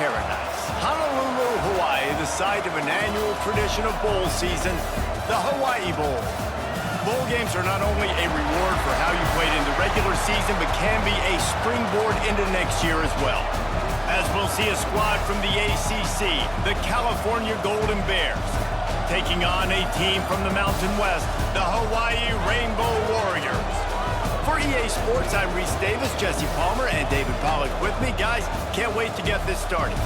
paradise. Honolulu, Hawaii, the site of an annual tradition of bowl season, the Hawaii Bowl. Bowl games are not only a reward for how you played in the regular season, but can be a springboard into next year as well. As we'll see a squad from the ACC, the California Golden Bears, taking on a team from the Mountain West, the Hawaii Rainbow Warriors. For EA Sports, I'm Reese Davis, Jesse Palmer, and David Pollack with me. Guys, can't wait to get this started.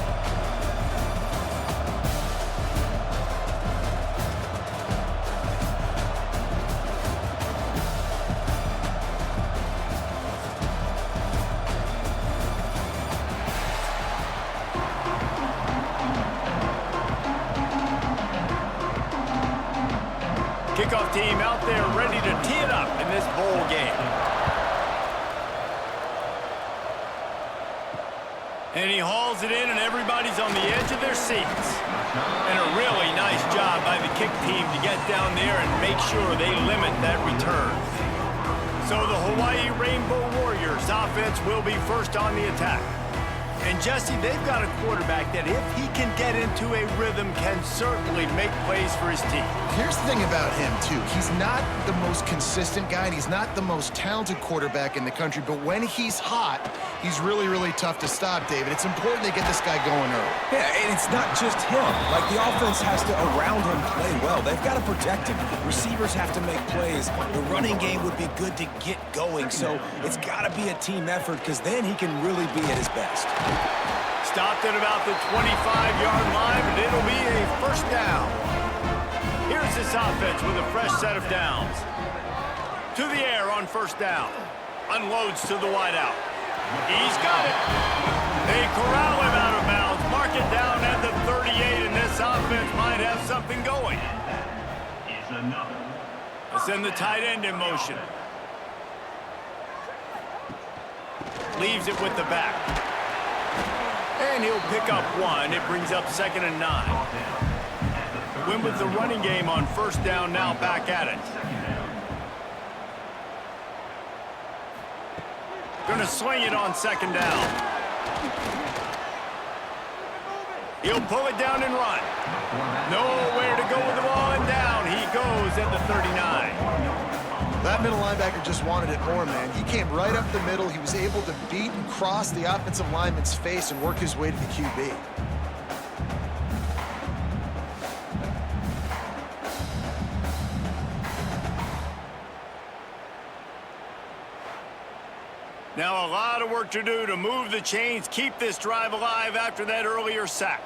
Kickoff team out there ready to tee it up in this bowl game. And he hauls it in, and everybody's on the edge of their seats. And a really nice job by the kick team to get down there and make sure they limit that return. So the Hawaii Rainbow Warriors offense will be first on the attack. And Jesse, they've got a quarterback that if he can get into a rhythm can certainly make plays for his team. Here's the thing about him, too. He's not the most consistent guy, and he's not the most talented quarterback in the country, but when he's hot, he's really, really tough to stop, David. It's important they get this guy going early. Yeah, and it's not just him. Like, the offense has to, around him, play well. They've got to protect him. Receivers have to make plays. The running game would be good to get going, so it's got to be a team effort because then he can really be at his best. Stopped at about the 25-yard line, but it'll be a first down. Here's this offense with a fresh set of downs. To the air on first down. Unloads to the wideout. He's got it. They corral him out of bounds. Mark it down at the 38, and this offense might have something going. Let's send the tight end in motion. Leaves it with the back. And he'll pick up one. It brings up 2nd and 9. Win with the running game on first down, now back at it. Gonna swing it on 2nd down. He'll pull it down and run. Nowhere to go with the ball, and down he goes at the 39. That middle linebacker just wanted it more, man. He came right up the middle. He was able to beat and cross the offensive lineman's face and work his way to the QB. Now a lot of work to do to move the chains, keep this drive alive after that earlier sack.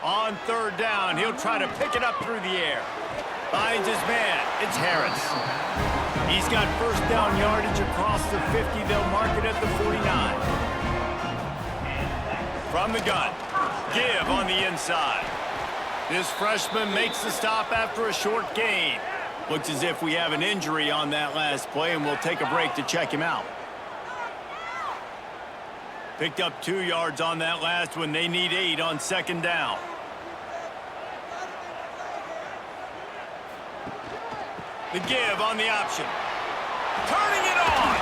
On 3rd down, he'll try to pick it up through the air. Finds his man. It's Harris. He's got first down yardage across the 50. They'll mark it at the 49. From the gun. Give on the inside. This freshman makes the stop after a short gain. Looks as if we have an injury on that last play, and we'll take a break to check him out. Picked up 2 yards on that last one. They need 8 on 2nd down. The give on the option. Turning it on.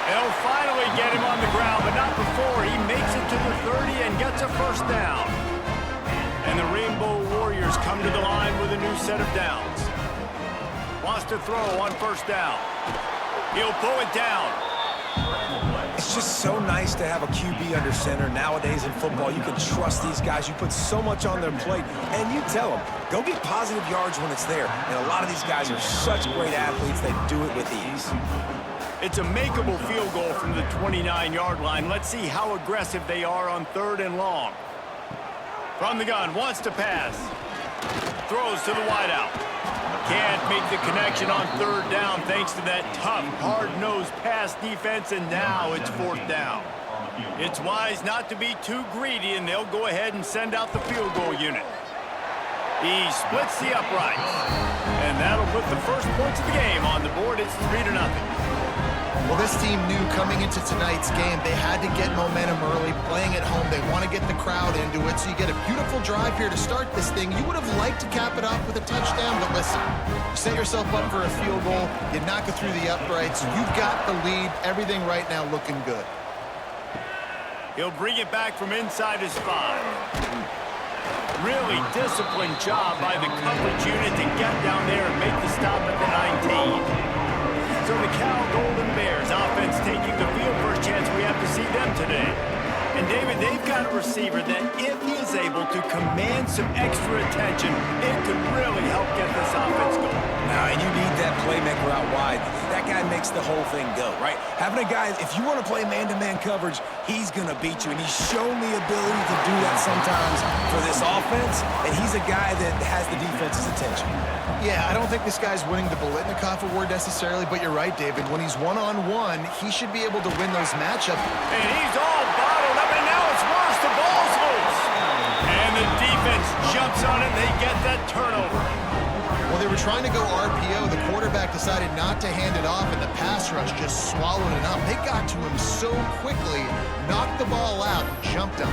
They'll finally get him on the ground, but not before he makes it to the 30 and gets a first down. And the Rainbow Warriors come to the line with a new set of downs. Wants to throw on first down. He'll pull it down. It's just so nice to have a QB under center. Nowadays in football, you can trust these guys. You put so much on their plate, and you tell them, go get positive yards when it's there. And a lot of these guys are such great athletes, they do it with ease. It's a makeable field goal from the 29-yard line. Let's see how aggressive they are on 3rd and long. From the gun, wants to pass. Throws to the wideout. Can't make the connection on 3rd down thanks to that tough, hard-nosed pass defense, and now it's 4th down. It's wise not to be too greedy, and they'll go ahead and send out the field goal unit. He splits the uprights, and that'll put the first points of the game on the board. It's 3-0. Well, this team knew coming into tonight's game they had to get momentum early, playing at home. They want to get the crowd into it, so you get a beautiful drive here to start this thing. You would have liked to cap it off with a touchdown, but listen, you set yourself up for a field goal, you knock it through the uprights, you've got the lead, everything right now looking good. He'll bring it back from inside his 5. Really disciplined job by the coverage unit to get down there and make the stop at the 19. So the Cal Golden Bears offense taking the field. First chance we have to see them today. And David, they've got a receiver that if he is able to command some extra attention, it could really help get this offense going. Now, and you need that playmaker out wide. That guy makes the whole thing go, right? Having a guy, if you want to play man-to-man coverage, he's going to beat you. And he's shown the ability to do that sometimes for this offense. And he's a guy that has the defense's attention. Yeah, I don't think this guy's winning the Biletnikoff Award necessarily, but you're right, David. When he's one-on-one, he should be able to win those matchups. And he's all bottled up, and now it's worse. The ball's loose. And the defense jumps on it, and they get that turnover. Well, they were trying to go RPO. The quarterback decided not to hand it off, and the pass rush just swallowed it up. They got to him so quickly, knocked the ball out, and jumped him.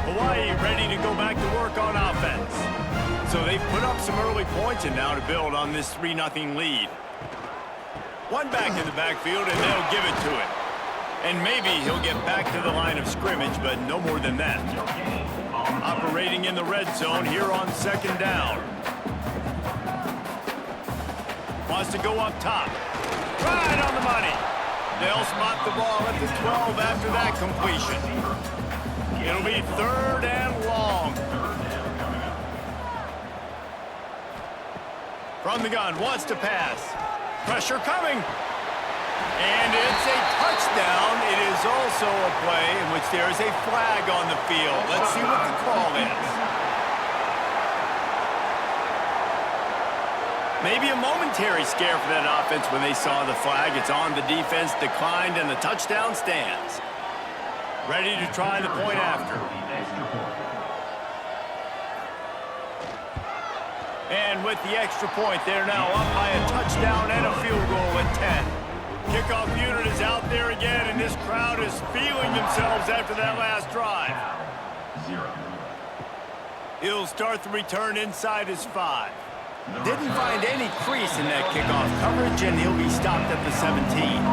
Hawaii ready to go back to work on offense. So they've put up some early points and now to build on this 3-0 lead. One back in the backfield, and they'll give it to it. And maybe he'll get back to the line of scrimmage, but no more than that. Operating in the red zone here on 2nd down. Wants to go up top. Right on the money. They'll spot the ball at the 12 after that completion. It'll be 3rd and long. From the gun, wants to pass. Pressure coming. And it's a touchdown. It is also a play in which there is a flag on the field. Let's see what the call is. Maybe a momentary scare for that offense when they saw the flag. It's on the defense, declined, and the touchdown stands. Ready to try the point after. And with the extra point, they're now up by a touchdown and a field goal at 10. Kickoff unit is out there again, and this crowd is feeling themselves after that last drive. He'll start the return inside his 5. Didn't find any crease in that kickoff coverage, and he'll be stopped at the 17.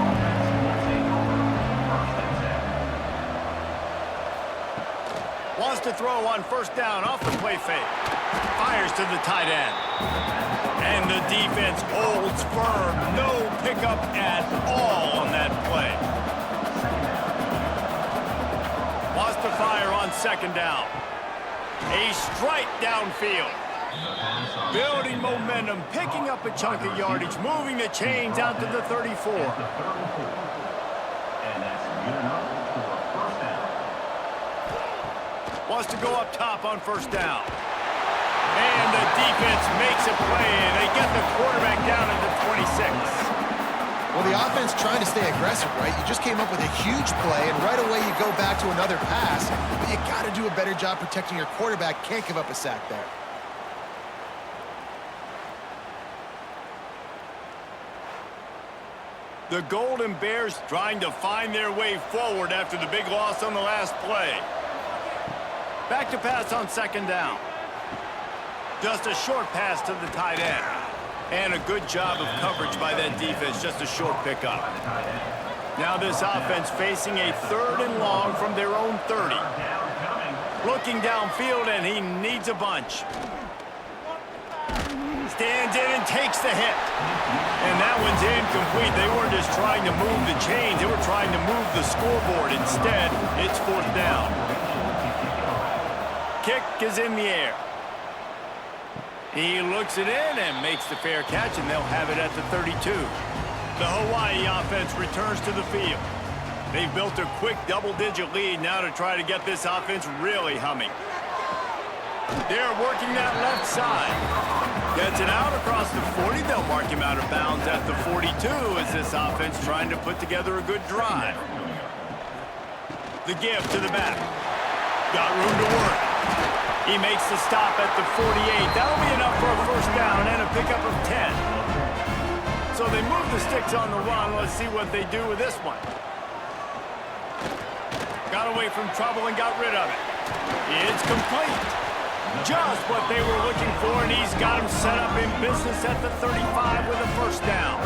Wants to throw on 1st down off the play fake. Fires to the tight end. And the defense holds firm. No pickup at all on that play. Wants to fire on 2nd down. A strike downfield. Building momentum, picking up a chunk of yardage, moving the chains out to the 34. Wants to go up top on 1st down. And the defense makes a play, and they get the quarterback down at the 26. Well, the offense trying to stay aggressive, right? You just came up with a huge play, and right away you go back to another pass. But you got to do a better job protecting your quarterback. Can't give up a sack there. The Golden Bears trying to find their way forward after the big loss on the last play. Back to pass on 2nd down. Just a short pass to the tight end. And a good job of coverage by that defense, just a short pickup. Now this offense facing a 3rd and long from their own 30. Looking downfield, and he needs a bunch. Stands in and takes the hit. And that one's incomplete. They weren't just trying to move the chains. They were trying to move the scoreboard. Instead, it's 4th down. Kick is in the air. He looks it in and makes the fair catch, and they'll have it at the 32. The Hawaii offense returns to the field. They've built a quick double-digit lead now to try to get this offense really humming. They're working that left side. Gets it out across the 40. They'll mark him out of bounds at the 42 as this offense trying to put together a good drive. The give to the back. Got room to work. He makes the stop at the 48. That'll be enough for a 1st down and a pickup of 10. So they move the sticks on the run. Let's see what they do with this one. Got away from trouble and got rid of it. It's complete. Just what they were looking for, and he's got him set up in business at the 35 with a first down.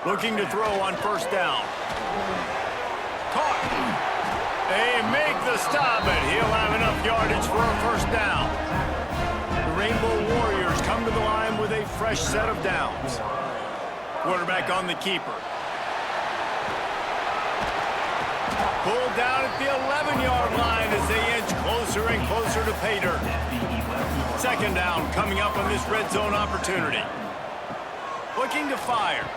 Looking to throw on first down. Caught. They make the stop, and he'll have enough yardage for a first down. The Rainbow Warriors come to the line with a fresh set of downs. Quarterback on the keeper. Pulled down at the 11-yard line as they inch closer and closer to pay dirt. Second down coming up on this red zone opportunity. Looking to fire.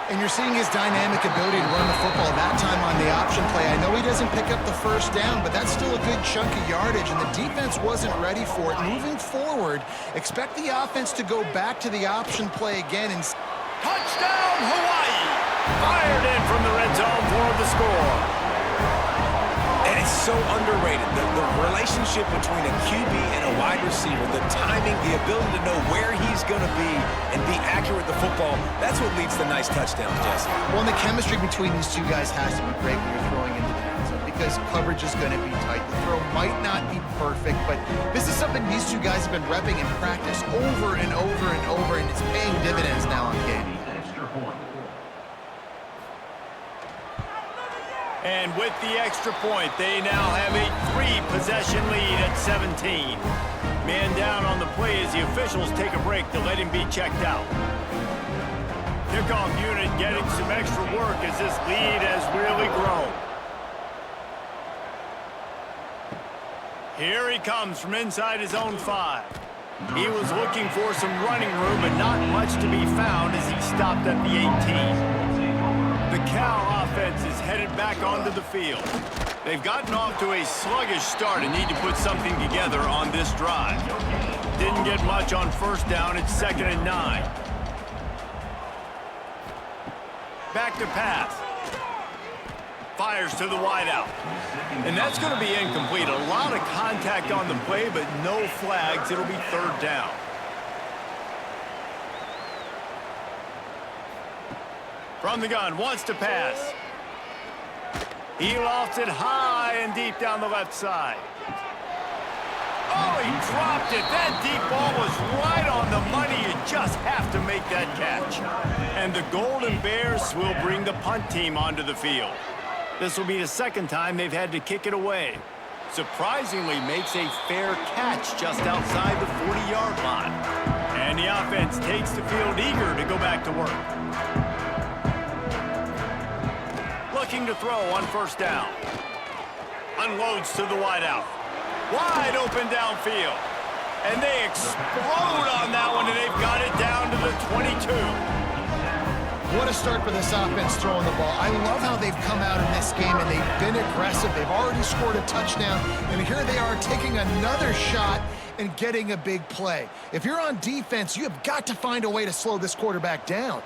And you're seeing his dynamic ability to run the football that time on the option play. I know he doesn't pick up the first down, but that's still a good chunk of yardage, and the defense wasn't ready for it. Moving forward, expect the offense to go back to the option play again. And touchdown, Hawaii! Fired in from the red zone for the score. And it's so underrated. The relationship between a QB and a wide receiver, the timing, the ability to know where he's going to be and be accurate with the football, that's what leads to nice touchdowns, Jesse. Well, and the chemistry between these two guys has to be great when you're throwing into the end zone because coverage is going to be tight. The throw might not be perfect, but this is something these two guys have been repping in practice over and over and over, and it's paying dividends now on game. And with the extra point, they now have a 3-possession lead at 17. Man down on the play as the officials take a break to let him be checked out. Kickoff unit getting some extra work as this lead has really grown. Here he comes from inside his own 5. He was looking for some running room, but not much to be found as he stopped at the 18. The Cal offense is headed back onto the field. They've gotten off to a sluggish start and need to put something together on this drive. Didn't get much on first down. It's 2nd and 9. Back to pass. Fires to the wideout. And that's going to be incomplete. A lot of contact on the play, but no flags. It'll be 3rd down. From the gun, wants to pass. He lofts it high and deep down the left side. Oh, he dropped it. That deep ball was right on the money. You just have to make that catch. And the Golden Bears will bring the punt team onto the field. This will be the 2nd time they've had to kick it away. Surprisingly makes a fair catch just outside the 40-yard line. And the offense takes the field eager to go back to work. Looking to throw on first down. Unloads to the wideout. Wide open downfield. And they explode on that one, and they've got it down to the 22. What a start for this offense throwing the ball. I love how they've come out in this game, and they've been aggressive. They've already scored a touchdown, and here they are taking another shot and getting a big play. If you're on defense, you have got to find a way to slow this quarterback down.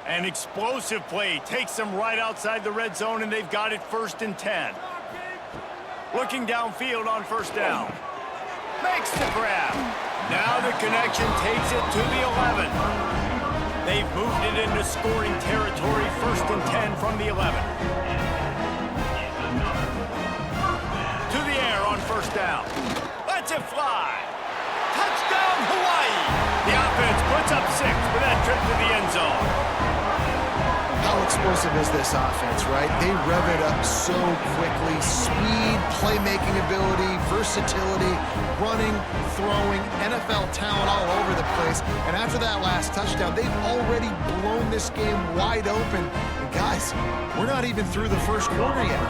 An explosive play takes them right outside the red zone, and they've got it 1st and 10. Looking downfield on first down. Makes the grab. Now the connection takes it to the 11. They've moved it into scoring territory, 1st and 10 from the 11. To the air on first down. Lets it fly. Touchdown, Hawaii. The offense puts up 6 with that trip to the end zone. How explosive is this offense, right? They rev it up so quickly. Speed, playmaking ability, versatility, running, throwing, NFL talent all over the place. And after that last touchdown, they've already blown this game wide open. And guys, we're not even through the first quarter yet.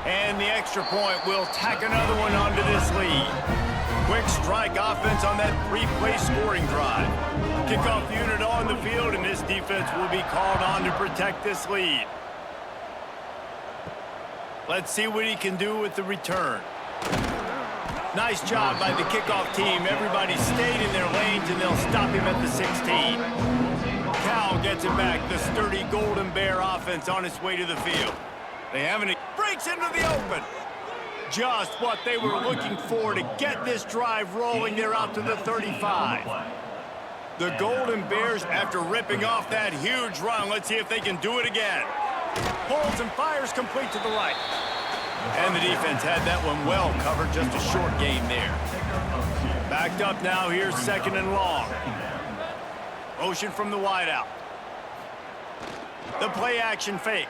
And the extra point will tack another one onto this lead. Quick strike offense on that 3-play scoring drive. Kickoff unit on the field, and this defense will be called on to protect this lead. Let's see what he can do with the return. Nice job by the kickoff team. Everybody stayed in their lanes, and they'll stop him at the 16. Cal gets it back. The sturdy Golden Bear offense on its way to the field. They haven't... breaks into the open. Just what they were looking for to get this drive rolling. They're out to the 35. The Golden Bears, after ripping off that huge run, let's see if they can do it again. Pulls and fires complete to the right. And the defense had that one well covered, just a short gain there. Backed up now, here's 2nd and long. Motion from the wideout. The play action fake.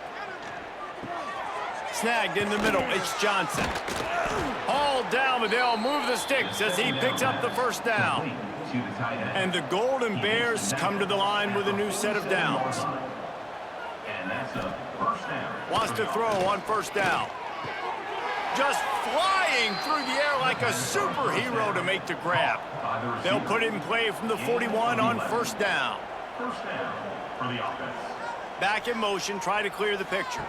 Snagged in the middle, it's Johnson. Hauled down, but they'll move the sticks as he picks up the first down. And the Golden Bears come to the line with a new set of downs. Wants to throw on 1st down. Just flying through the air like a superhero to make the grab. They'll put it in play from the 41 on 1st down. Back in motion, try to clear the picture.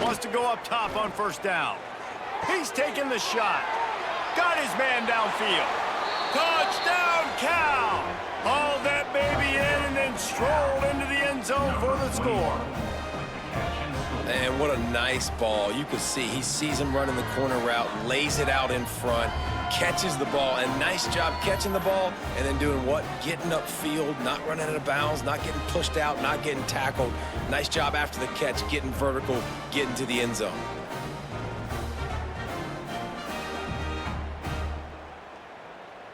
Wants to go up top on 1st down. He's taking the shot. Got his man downfield. Touchdown, Cal! Hauled that baby in and then strolled into the end zone for the score. And what a nice ball. You can see he sees him running the corner route, lays it out in front, catches the ball, and nice job catching the ball and then doing what? Getting upfield, not running out of bounds, not getting pushed out, not getting tackled. Nice job after the catch, getting vertical, getting to the end zone.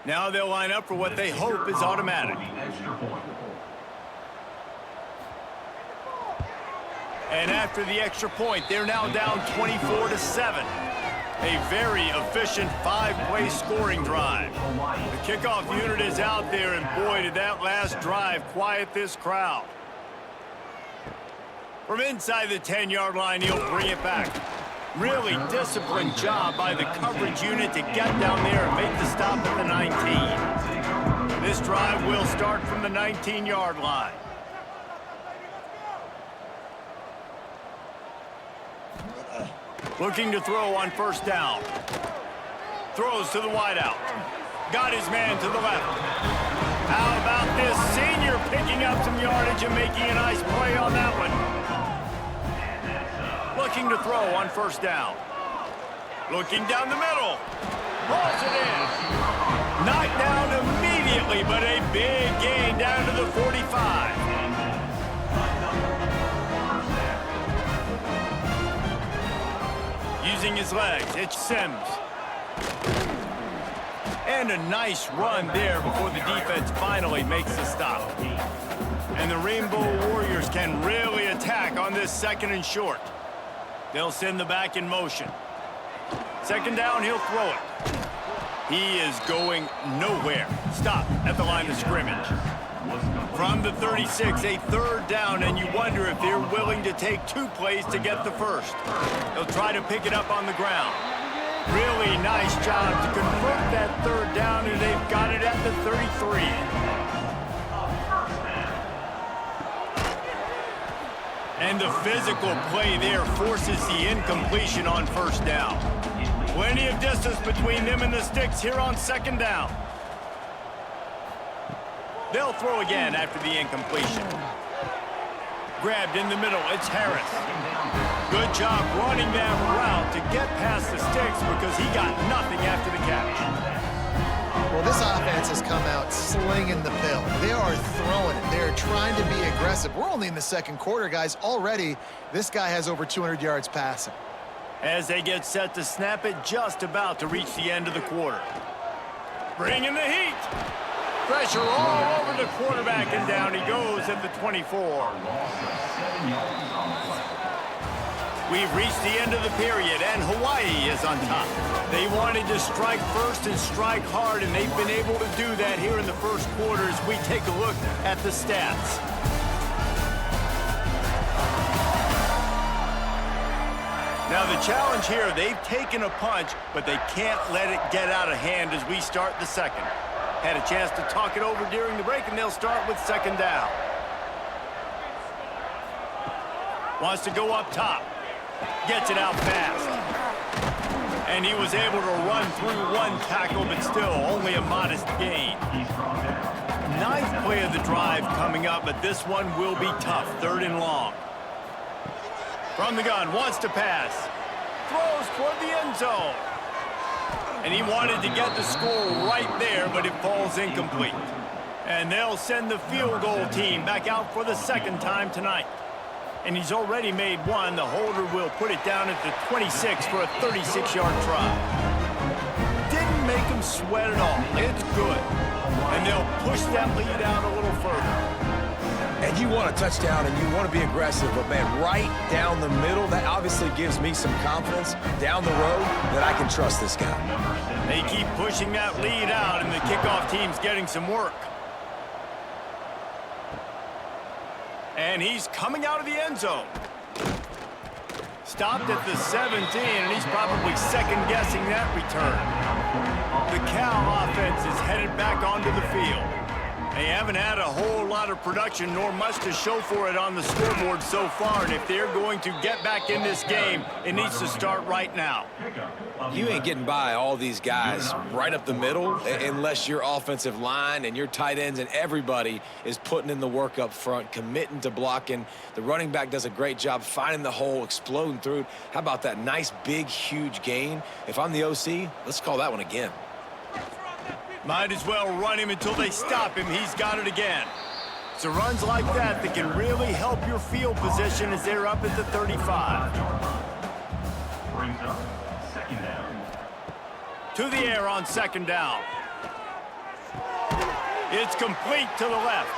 Now they'll line up for what they hope is automatic. And after the extra point, they're now down 24-7. A very efficient 5-play scoring drive. The kickoff unit is out there, and boy, did that last drive quiet this crowd. From inside the 10-yard line, he'll bring it back. Really disciplined job by the coverage unit to get down there and make the stop at the 19. This drive will start from the 19-yard line. Looking to throw on 1st down. Throws to the wideout. Got his man to the left. How about this senior picking up some yardage and making a nice play on that one? Looking to throw on 1st down. Looking down the middle. Pulls it in. Knocked down immediately, but a big gain down to the 45. Using his legs, it's Sims. And a nice run there before the defense finally makes the stop. And the Rainbow Warriors can really attack on this 2nd and short. They'll send the back in motion. 2nd down, he'll throw it. He is going nowhere. Stop at the line of scrimmage. From the 36, a 3rd down, and you wonder if they're willing to take 2 plays to get the first. They'll try to pick it up on the ground. Really nice job to convert that 3rd down, and they've got it at the 33. And the physical play there forces the incompletion on 1st down. Plenty of distance between them and the sticks here on 2nd down. They'll throw again after the incompletion. Grabbed in the middle, it's Harris. Good job running that route to get past the sticks because he got nothing after the catch. Well, this offense has come out slinging the pill. They are throwing it. They are trying to be aggressive. We're only in the 2nd quarter, guys. Already, this guy has over 200 yards passing. As they get set to snap it, just about to reach the end of the quarter. Bringing the heat. Pressure all over the quarterback, and down he goes at the 24. We've reached the end of the period, and Hawaii is on top. They wanted to strike first and strike hard, and they've been able to do that here in the 1st quarter as we take a look at the stats. Now the challenge here, they've taken a punch, but they can't let it get out of hand as we start the 2nd. Had a chance to talk it over during the break, and they'll start with 2nd down. Wants to go up top. Gets it out fast. And he was able to run through 1 tackle, but still only a modest gain. 9th play of the drive coming up, but this one will be tough. 3rd and long. From the gun, wants to pass. Throws toward the end zone. And he wanted to get the score right there, but it falls incomplete. And they'll send the field goal team back out for the second time tonight. And he's already made one. The holder will put it down at the 26 for a 36-yard try. Didn't make him sweat at all. It's good. And they'll push that lead out a little further. And you want a touchdown and you want to be aggressive, but man, right down the middle, that obviously gives me some confidence down the road that I can trust this guy. They keep pushing that lead out, and the kickoff team's getting some work. And he's coming out of the end zone. Stopped at the 17, and he's probably second-guessing that return. The Cal offense is headed back onto the field. They haven't had a whole lot of production nor much to show for it on the scoreboard so far, and if they're going to get back in this game, it needs to start right now. You ain't getting by all these guys right up the middle unless your offensive line and your tight ends and everybody is putting in the work up front, committing to blocking. The running back does a great job finding the hole, exploding through it. How about that nice, big, huge gain? If I'm the OC, let's call that one again. Might as well run him until they stop him. He's got it again. So runs like that can really help your field position as they're up at the 35. Brings up second down. To the air on second down. It's complete to the left.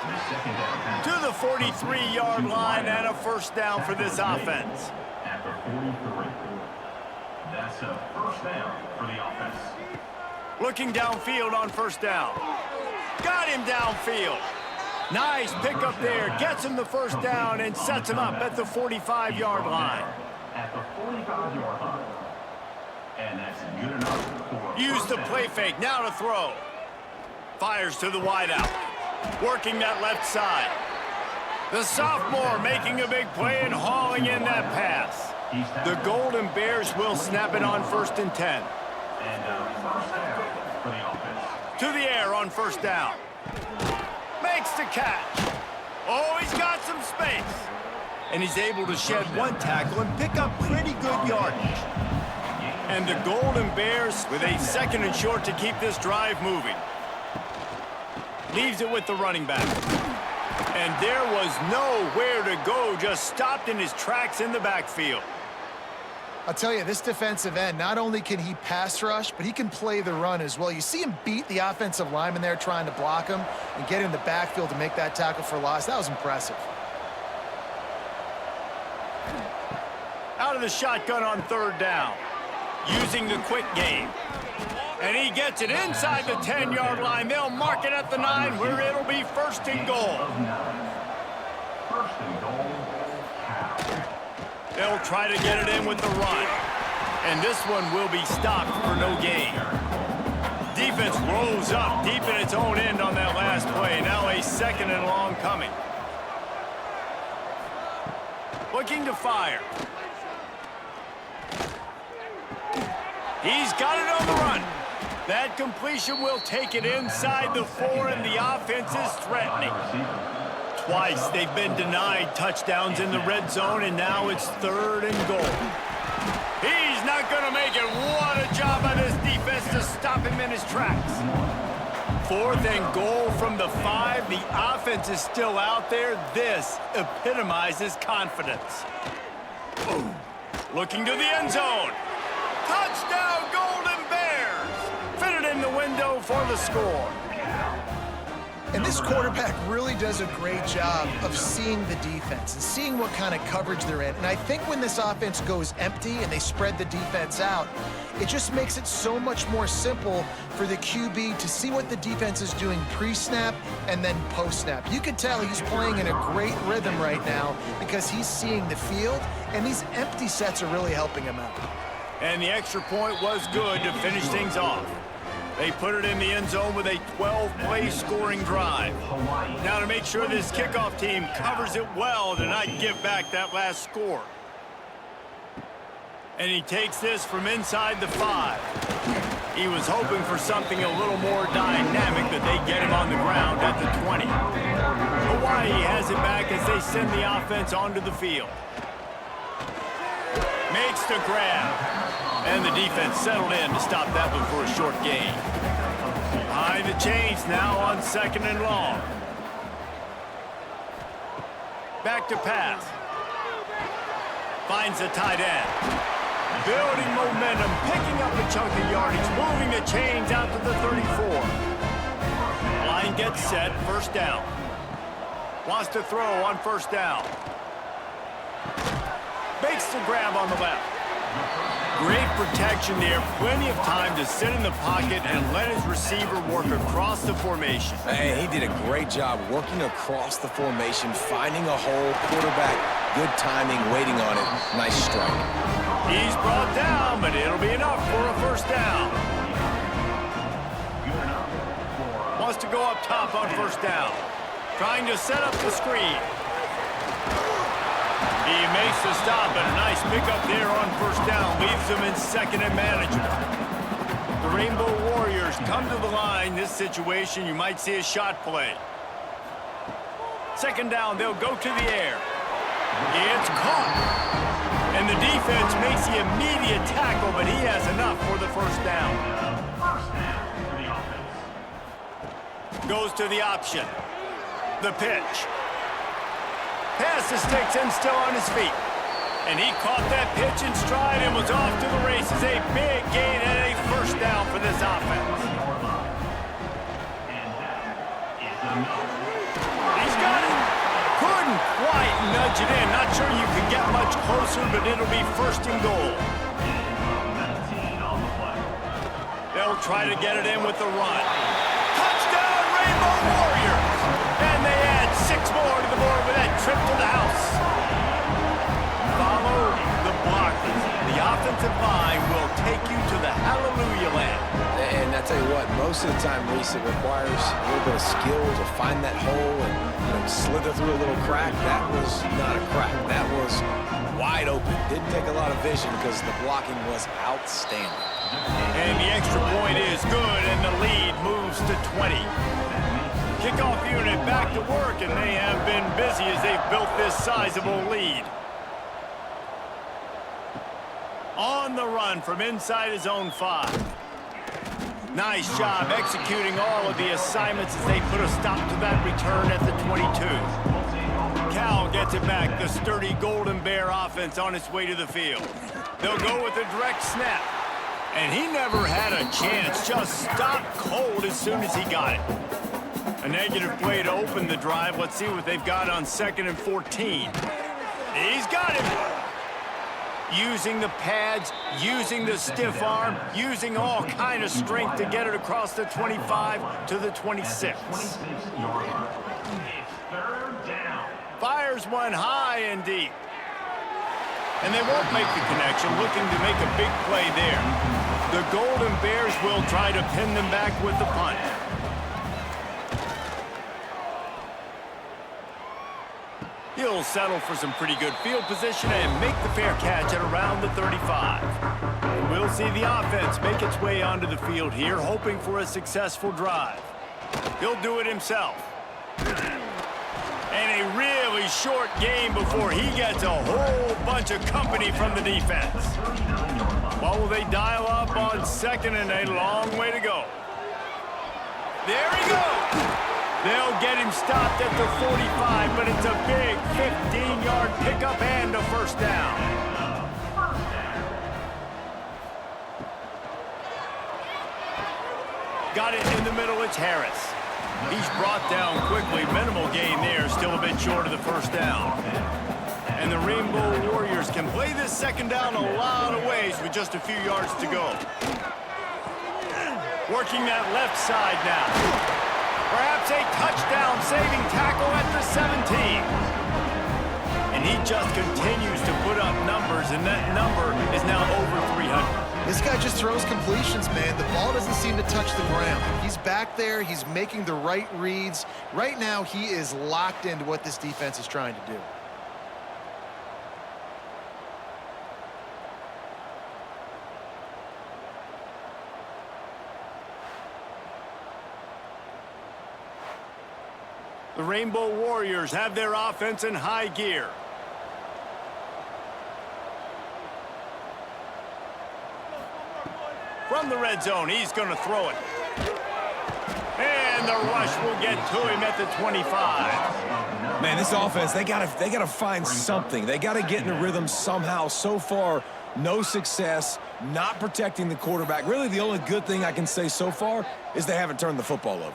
To the 43-yard line and a first down for this offense. At the 43. That's a first down for the offense. Looking downfield on first down. Got him downfield. Nice pickup there. Gets him the first down and sets him up at the 45-yard line. At the 45-yard line. And that's good enough for Use the play fake. Now to throw. Fires to the wideout. Working that left side. The sophomore making a big play and hauling in that pass. The Golden Bears will snap it on 1st and 10. And first down for the offense. To the air on first down. Makes the catch. Oh, he's got some space. And he's able to shed one tackle and pick up pretty good yardage. And the Golden Bears with a 2nd and short to keep this drive moving. Leaves it with the running back. And there was nowhere to go, just stopped in his tracks in the backfield. I'll tell you, this defensive end, not only can he pass rush, but he can play the run as well. You see him beat the offensive lineman there trying to block him and get in the backfield to make that tackle for loss. That was impressive. Out of the shotgun on 3rd down. Using the quick game. And he gets it inside the 10-yard line. They'll mark it at the 9 where it'll be 1st and goal. First and goal. They'll try to get it in with the run. And this one will be stopped for no gain. Defense rolls up deep in its own end on that last play. Now a 2nd and long coming. Looking to fire. He's got it on the run. That completion will take it inside the 4, and the offense is threatening. Twice they've been denied touchdowns in the red zone, and now it's 3rd and goal. He's not going to make it. What a job by this defense to stop him in his tracks. 4th and goal from the 5. The offense is still out there. This epitomizes confidence. Boom. Looking to the end zone. Touchdown, Golden Bears! Fitted in the window for the score. And this quarterback really does a great job of seeing the defense and seeing what kind of coverage they're in. And I think when this offense goes empty and they spread the defense out, it just makes it so much more simple for the QB to see what the defense is doing pre-snap and then post-snap. You can tell he's playing in a great rhythm right now because he's seeing the field, and these empty sets are really helping him out. And the extra point was good to finish things off. They put it in the end zone with a 12-play scoring drive. Now to make sure this kickoff team covers it well to not give back that last score. And he takes this from inside the 5. He was hoping for something a little more dynamic, but they get him on the ground at the 20. Hawaii has it back as they send the offense onto the field. Makes the grab. And the defense settled in to stop that one for a short gain. Behind the chains now on 2nd and long. Back to pass. Finds the tight end. Building momentum, picking up a chunk of yardage, moving the chains out to the 34. Line gets set, 1st down. Wants to throw on 1st down. Makes the grab on the left. Great protection there. Plenty of time to sit in the pocket and let his receiver work across the formation. Hey, he did a great job working across the formation, finding a hole, quarterback, good timing, waiting on it. Nice strike. He's brought down, but it'll be enough for a 1st down. Wants to go up top on 1st down. Trying to set up the screen. He makes the stop, and a nice pickup there on 1st down. Leaves him in 2nd and manageable. The Rainbow Warriors come to the line. This situation, you might see a shot play. 2nd down, they'll go to the air. It's caught. And the defense makes the immediate tackle, but he has enough for the 1st down. Goes to the option. The pitch. Passes sticks and still on his feet. And he caught that pitch in stride and was off to the races. A big gain and a 1st down for this offense. He's got it. Couldn't quite nudge it in. Not sure you could get much closer, but it'll be 1st and goal. They'll try to get it in with the run. Touchdown, Rainbow Warriors! And they add 6 more to the board with that trip to the house. Follow the blockers. The offensive line will take you to the hallelujah land. And I tell you what, most of the time, Reese, it requires a little bit of skill to find that hole and slither through a little crack. That was not a crack. That was wide open. Didn't take a lot of vision because the blocking was outstanding. And the extra point is good, and the lead moves to 20. Kickoff unit back to work, and they have been busy as they've built this sizable lead. On the run from inside his own 5. Nice job executing all of the assignments as they put a stop to that return at the 22. Cal gets it back, the sturdy Golden Bear offense on its way to the field. They'll go with a direct snap. And he never had a chance, just stopped cold as soon as he got it. A negative play to open the drive. Let's see what they've got on 2nd and 14. He's got him. Using the pads, using the stiff arm, using all kind of strength to get it across the 25 to the 26. Fires one high and deep. And they won't make the connection, looking to make a big play there. The Golden Bears will try to pin them back with the punt. He'll settle for some pretty good field position and make the fair catch at around the 35. And we'll see the offense make its way onto the field here, hoping for a successful drive. He'll do it himself. And a really short game before he gets a whole bunch of company from the defense. What will they dial up on 2nd and a long way to go? There he goes! They'll get him stopped at the 45, but it's a big 15-yard pickup and a 1st down. Got it in the middle, it's Harris. He's brought down quickly. Minimal gain there, still a bit short of the 1st down. And the Rainbow Warriors can play this 2nd down a lot of ways with just a few yards to go. Working that left side now. Perhaps a touchdown-saving tackle at the 17. And he just continues to put up numbers, and that number is now over 300. This guy just throws completions, man. The ball doesn't seem to touch the ground. He's back there. He's making the right reads. Right now, he is locked into what this defense is trying to do. The Rainbow Warriors have their offense in high gear. From the red zone, he's going to throw it. the rush will get to him at the 25. Man, this offense, they gotta find something. They gotta get in a rhythm somehow. So far, no success, not protecting the quarterback. Really, the only good thing I can say so far is they haven't turned the football over.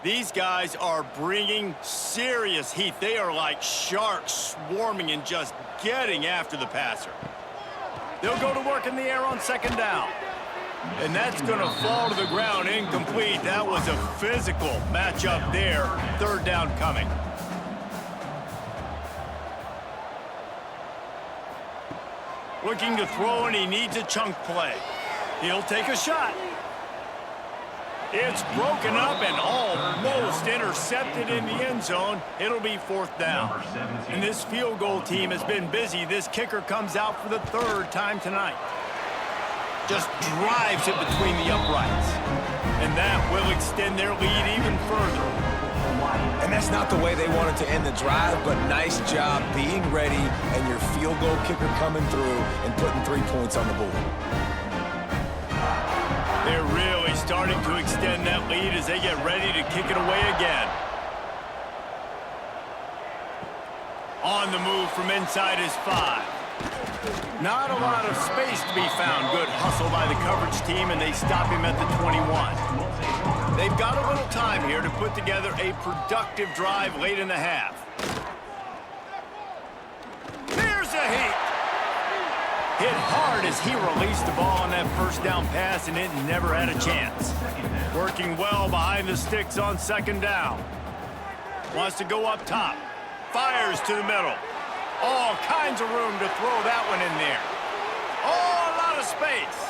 These guys are bringing serious heat. They are like sharks swarming and just getting after the passer. They'll go to work in the air on second down. And that's going to fall to the ground incomplete. That was a physical matchup there. Third down coming. Looking to throw, and he needs a chunk play. He'll take a shot. It's broken up and almost intercepted in the end zone. It'll be fourth down. And this field goal team has been busy. This kicker comes out for the third time tonight. Just drives it between the uprights. And that will extend their lead even further. And that's not the way they wanted to end the drive, but nice job being ready and your field goal kicker coming through and putting 3 points on the board. They're really starting to extend that lead as they get ready to kick it away again. On the move from inside his 5. Not a lot of space to be found. Good hustle by the coverage team, and they stop him at the 21. They've got a little time here to put together a productive drive late in the half. There's a hit. Hit hard as he released the ball on that first down pass, and it never had a chance. Working well behind the sticks on second down. Wants to go up top. Fires to the middle. All kinds of room to throw that one in there. Oh, a lot of space.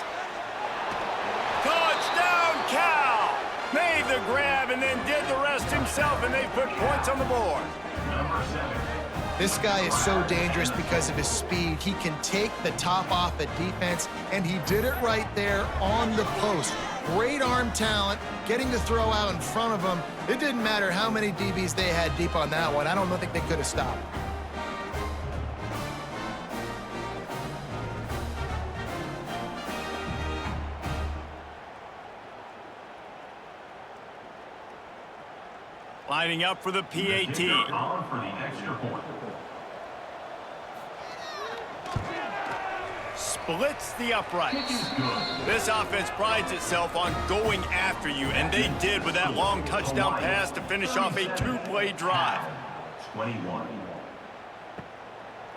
Touchdown, Cal! Made the grab and then did the rest himself, and they put points on the board. This guy is so dangerous because of his speed. He can take the top off a defense, and he did it right there on the post. Great arm talent, getting the throw out in front of him. It didn't matter how many DBs they had deep on that one. I don't think they could have stopped. Lining up for the PAT. Splits the uprights. This offense prides itself on going after you, and they did with that long touchdown pass to finish off a 2-play drive. 21.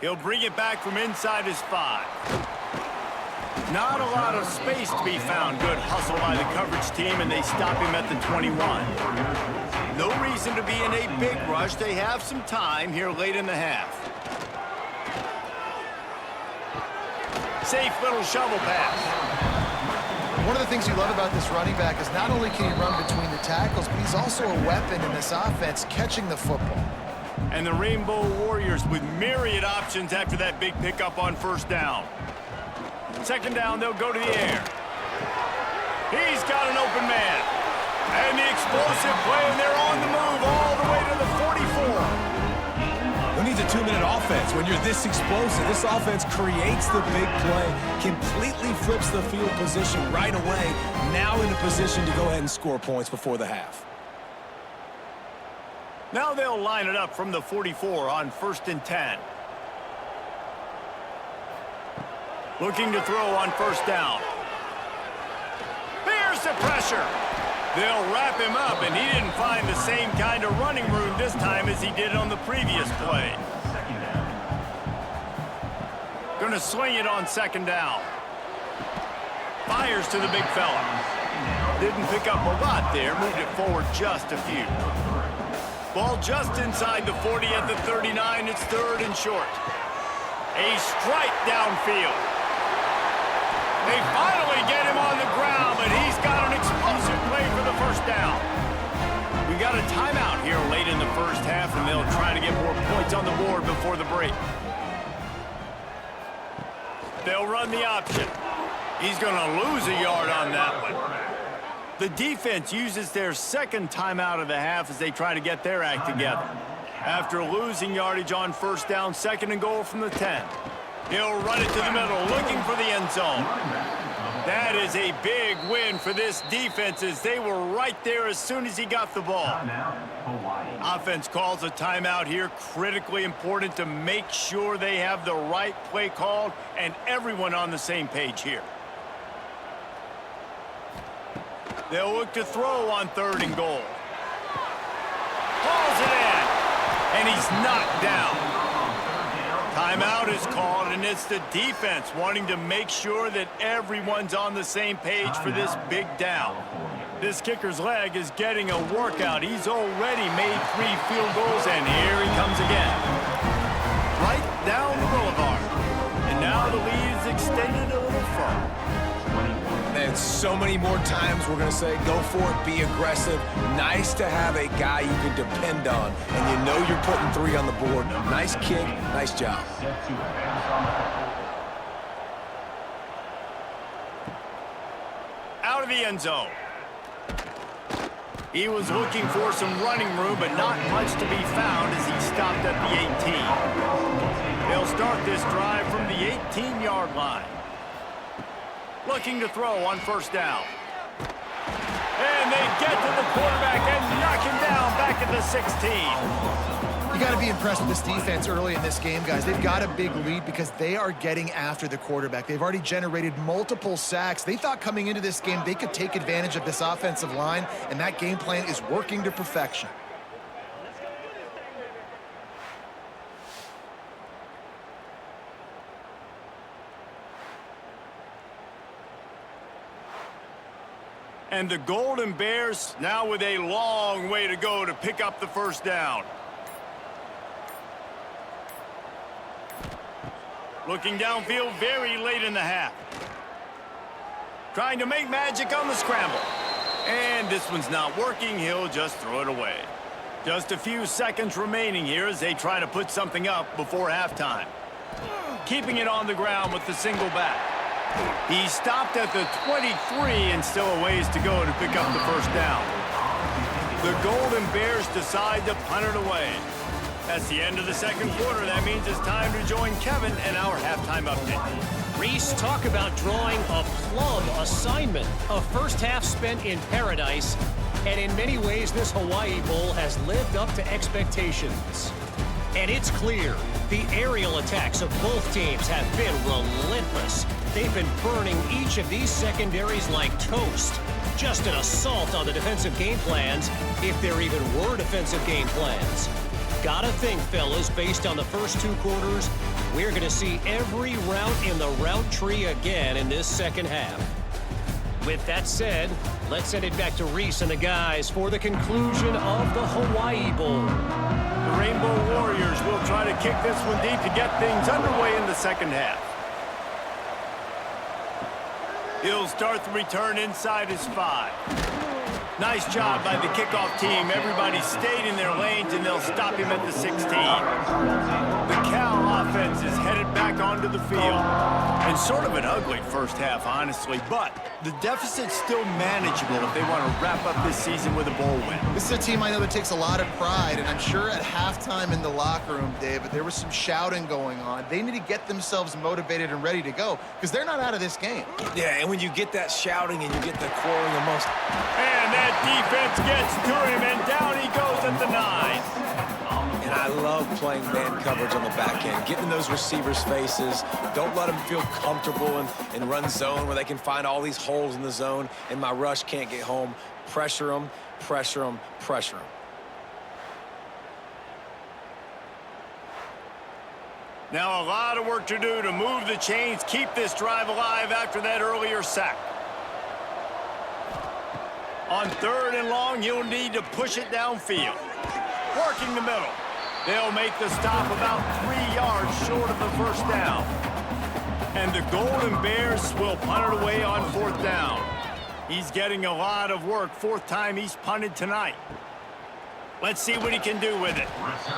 He'll bring it back from inside his 5. Not a lot of space to be found. Good hustle by the coverage team, and they stop him at the 21. No reason to be in a big rush. They have some time here late in the half. Safe little shovel pass. One of the things you love about this running back is not only can he run between the tackles, but he's also a weapon in this offense, catching the football. And the Rainbow Warriors with myriad options after that big pickup on first down. Second down, they'll go to the air. He's got an open man. And the explosive play, and they're on the move all the way to the 44. Who needs a 2-minute offense when you're this explosive? This offense creates the big play, completely flips the field position right away, now in a position to go ahead and score points before the half. Now they'll line it up from the 44 on 1st and 10. Looking to throw on first down. There's the pressure. They'll wrap him up, and he didn't find the same kind of running room this time as he did on the previous play. Gonna swing it on second down. Fires to the big fella. Didn't pick up a lot there, moved it forward just a few. Ball just inside the 40 at the 39. It's 3rd and short. A strike downfield. They finally get him on the ground, but he's got an explosive play for the first down. We got a timeout here late in the first half, and they'll try to get more points on the board before the break. They'll run the option. He's going to lose a yard on that one. The defense uses their second timeout of the half as they try to get their act together. After losing yardage on first down, 2nd and goal from the 10. He'll run it to the middle, looking for the end zone. That is a big win for this defense as they were right there as soon as he got the ball. Offense calls a timeout here. Critically important to make sure they have the right play called and everyone on the same page here. They'll look to throw on 3rd and goal. Hauls it in, and he's knocked down. Timeout is called, and it's the defense wanting to make sure that everyone's on the same page for this big down. This kicker's leg is getting a workout. He's already made 3 field goals, and here he comes again. Right down the boulevard. And now the lead is extended a little further. And so many more times we're going to say, go for it, be aggressive. Nice to have a guy you can depend on, and you know you're putting 3 on the board. Nice kick, nice job. Out of the end zone. He was looking for some running room, but not much to be found as he stopped at the 18. They'll start this drive from the 18-yard line. Looking to throw on 1st down. And they get to the quarterback and knock him down back at the 16. You got to be impressed with this defense early in this game, guys. They've got a big lead because they are getting after the quarterback. They've already generated multiple sacks. They thought coming into this game they could take advantage of this offensive line, and that game plan is working to perfection. And the Golden Bears now with a long way to go to pick up the 1st down. Looking downfield very late in the half. Trying to make magic on the scramble. And this one's not working. He'll just throw it away. Just a few seconds remaining here as they try to put something up before halftime. Keeping it on the ground with the single back. He stopped at the 23 and still a ways to go to pick up the 1st down. The Golden Bears decide to punt it away. That's the end of the 2nd quarter. That means it's time to join Kevin and our halftime update. Reese, talk about drawing a plum assignment. A 1st half spent in paradise, and in many ways this Hawaii Bowl has lived up to expectations. And it's clear, the aerial attacks of both teams have been relentless. They've been burning each of these secondaries like toast. Just an assault on the defensive game plans, if there even were defensive game plans. Gotta think, fellas, based on the first 2 quarters, we're gonna see every route in the route tree again in this 2nd half. With that said, let's send it back to Reese and the guys for the conclusion of the Hawaii Bowl. The Rainbow Warriors will try to kick this one deep to get things underway in the 2nd half. He'll start the return inside his 5. Nice job by the kickoff team. Everybody stayed in their lanes, and they'll stop him at the 16. The Cal offense is headed back onto the field. And sort of an ugly 1st half, honestly, but the deficit's still manageable if they want to wrap up this season with a bowl win. This is a team I know that takes a lot of pride, and I'm sure at halftime in the locker room, David, there was some shouting going on. They need to get themselves motivated and ready to go because they're not out of this game. Yeah, and when you get that shouting and you get the quarrelling amongst... And that defense gets to him, and down he goes at the 9. And I love playing man coverage on the back end, getting in those receivers' faces. Don't let them feel comfortable in run zone where they can find all these holes in the zone, and my rush can't get home. Pressure them, pressure them, pressure them. Now a lot of work to do to move the chains, keep this drive alive after that earlier sack. On 3rd and long, he'll need to push it downfield. Working the middle. They'll make the stop about 3 yards short of the 1st down. And the Golden Bears will punt it away on 4th down. He's getting a lot of work. 4th time he's punted tonight. Let's see what he can do with it.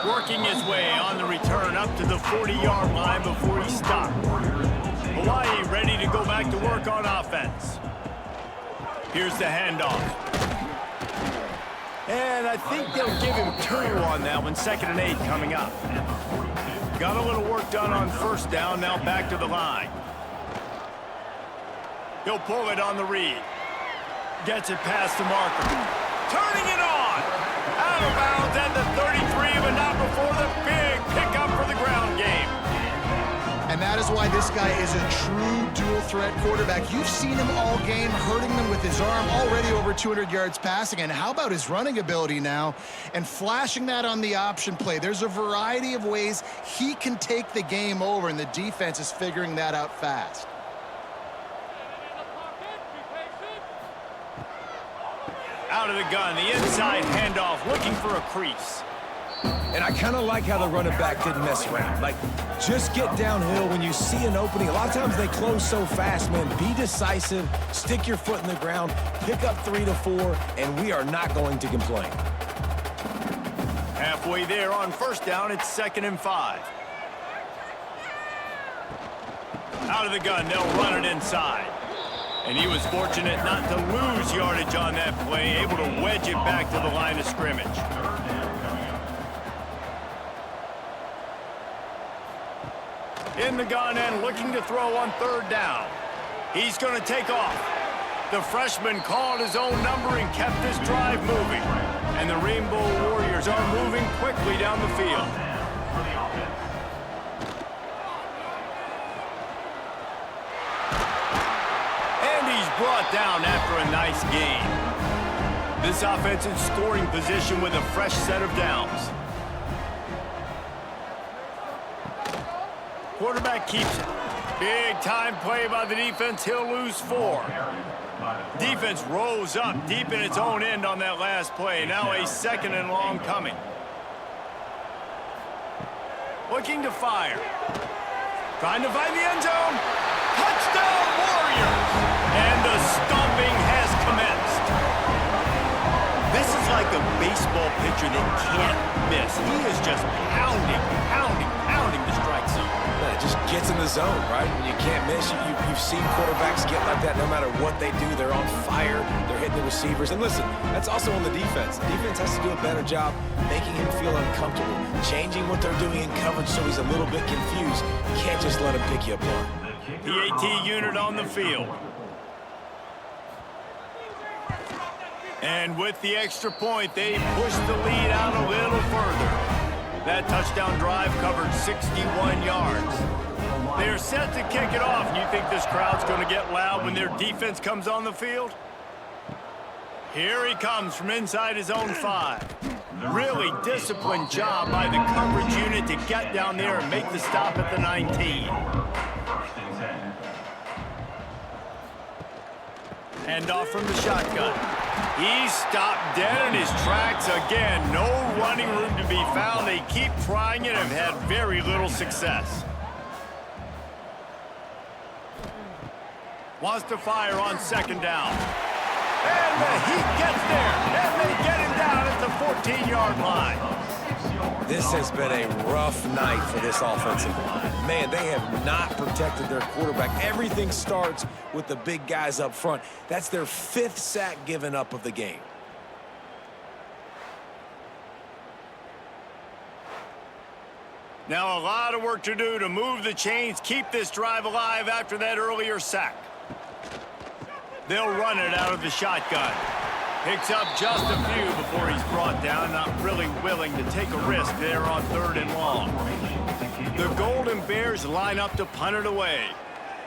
Working his way on the return up to the 40-yard line before he stopped. Hawaii ready to go back to work on offense. Here's the handoff. And I think they'll give him 2 on that one. 2nd and 8 coming up. Got a little work done on first down, now back to the line. He'll pull it on the read. Gets it past the marker. Turning it on! Out of bounds at the 33, but not before the big pickup for the ground game. And that is why this guy is a true dual-threat quarterback. You've seen him all game, hurting them with his arm, already over 200 yards passing. And how about his running ability now? And flashing that on the option play. There's a variety of ways he can take the game over, and the defense is figuring that out fast. Out of the gun, the inside handoff, looking for a crease. And I kind of like how the running back didn't mess around. Like, just get downhill when you see an opening. A lot of times they close so fast, man. Be decisive, stick your foot in the ground, pick up 3 to 4, and we are not going to complain. Halfway there on first down, it's 2nd and 5. Out of the gun, they'll run it inside. And he was fortunate not to lose yardage on that play, able to wedge it back to the line of scrimmage. In the gun and looking to throw on 3rd down. He's going to take off. The freshman called his own number and kept this drive moving. And the Rainbow Warriors are moving quickly down the field. And he's brought down after a nice gain. This offense in scoring position with a fresh set of downs. Quarterback keeps it. Big time play by the defense. He'll lose 4. Defense rose up deep in its own end on that last play. Now a 2nd and long coming. Looking to fire. Trying to find the end zone. Touchdown Warriors! And the stomping has commenced. This is like a baseball pitcher that can't miss. He is just pounding the strike zone. Man, it just gets in the zone, right? When you can't miss, you've seen quarterbacks get like that no matter what they do. They're on fire. They're hitting the receivers. And listen, that's also on the defense. The defense has to do a better job making him feel uncomfortable, changing what they're doing in coverage so he's a little bit confused. You can't just let him pick you apart. PAT unit on the field. And with the extra point, they push the lead out a little further. That touchdown drive covered 61 yards. They're set to kick it off. You think this crowd's going to get loud when their defense comes on the field? Here he comes from inside his own 5. Really disciplined job by the coverage unit to get down there and make the stop at the 19. Handoff from the shotgun. He stopped dead in his tracks again. No running room to be found. They keep trying it and have had very little success. Wants to fire on 2nd down. And the Heat gets there. And they get him down at the 14-yard line. This has been a rough night for this offensive line. Man, they have not protected their quarterback. Everything starts with the big guys up front. That's their 5th sack given up of the game. Now a lot of work to do to move the chains, keep this drive alive after that earlier sack. They'll run it out of the shotgun. Picks up just a few before he's brought down, not really willing to take a risk there on 3rd and long. The Golden Bears line up to punt it away.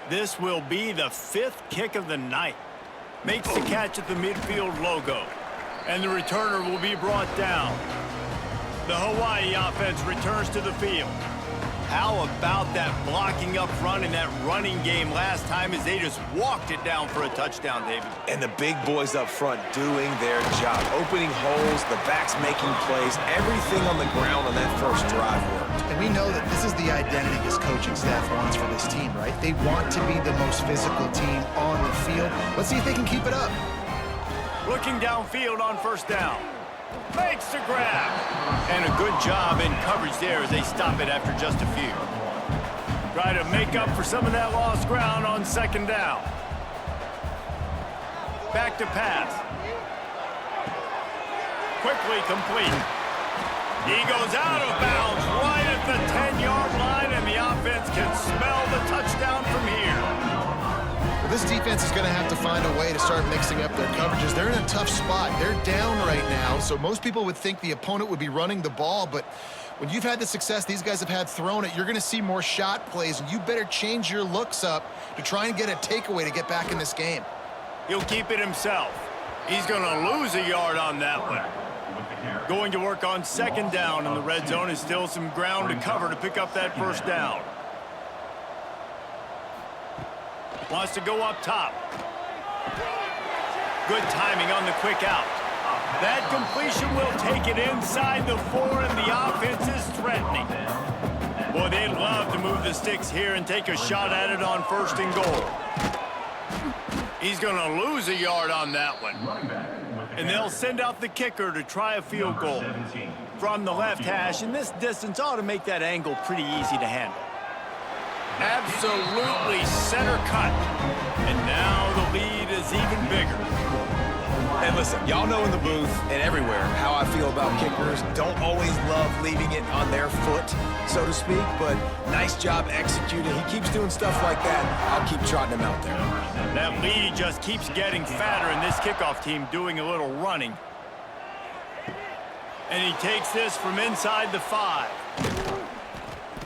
This will be the 5th kick of the night. Makes the catch at the midfield logo. And the returner will be brought down. The Hawaii offense returns to the field. How about that blocking up front in that running game last time as they just walked it down for a touchdown, David? And the big boys up front doing their job. Opening holes, the backs making plays, everything on the ground on that first drive worked. And we know that this is the identity this coaching staff wants for this team, right? They want to be the most physical team on the field. Let's see if they can keep it up. Looking downfield on 1st down. Makes the grab. And a good job in coverage there as they stop it after just a few. Try to make up for some of that lost ground on 2nd down. Back to pass. Quickly complete. He goes out of bounds right at at the 10-yard line, and the offense can smell the touchdown from here. Well, this defense is going to have to find a way to start mixing up their coverages. They're in a tough spot. They're down right now, so most people would think the opponent would be running the ball, but when you've had the success these guys have had throwing it, you're going to see more shot plays, and you better change your looks up to try and get a takeaway to get back in this game. He'll keep it himself. He's going to lose a yard on that one. Going to work on second down, and the red zone is still some ground to cover to pick up that first down. Wants to go up top. Good timing on the quick out. That completion will take it inside the 4, and the offense is threatening. Boy, they'd love to move the sticks here and take a shot at it on first and goal. He's going to lose a yard on that one. And they'll send out the kicker to try a field goal from the left hash, and this distance ought to make that angle pretty easy to handle. Absolutely center cut. And now the lead is even bigger. And listen, y'all know in the booth and everywhere how I feel about kickers. Don't always love leaving it on their foot, so to speak, but nice job executing. He keeps doing stuff like that. I'll keep trotting him out there. That lead just keeps getting fatter, and this kickoff team doing a little running. And he takes this from inside the 5.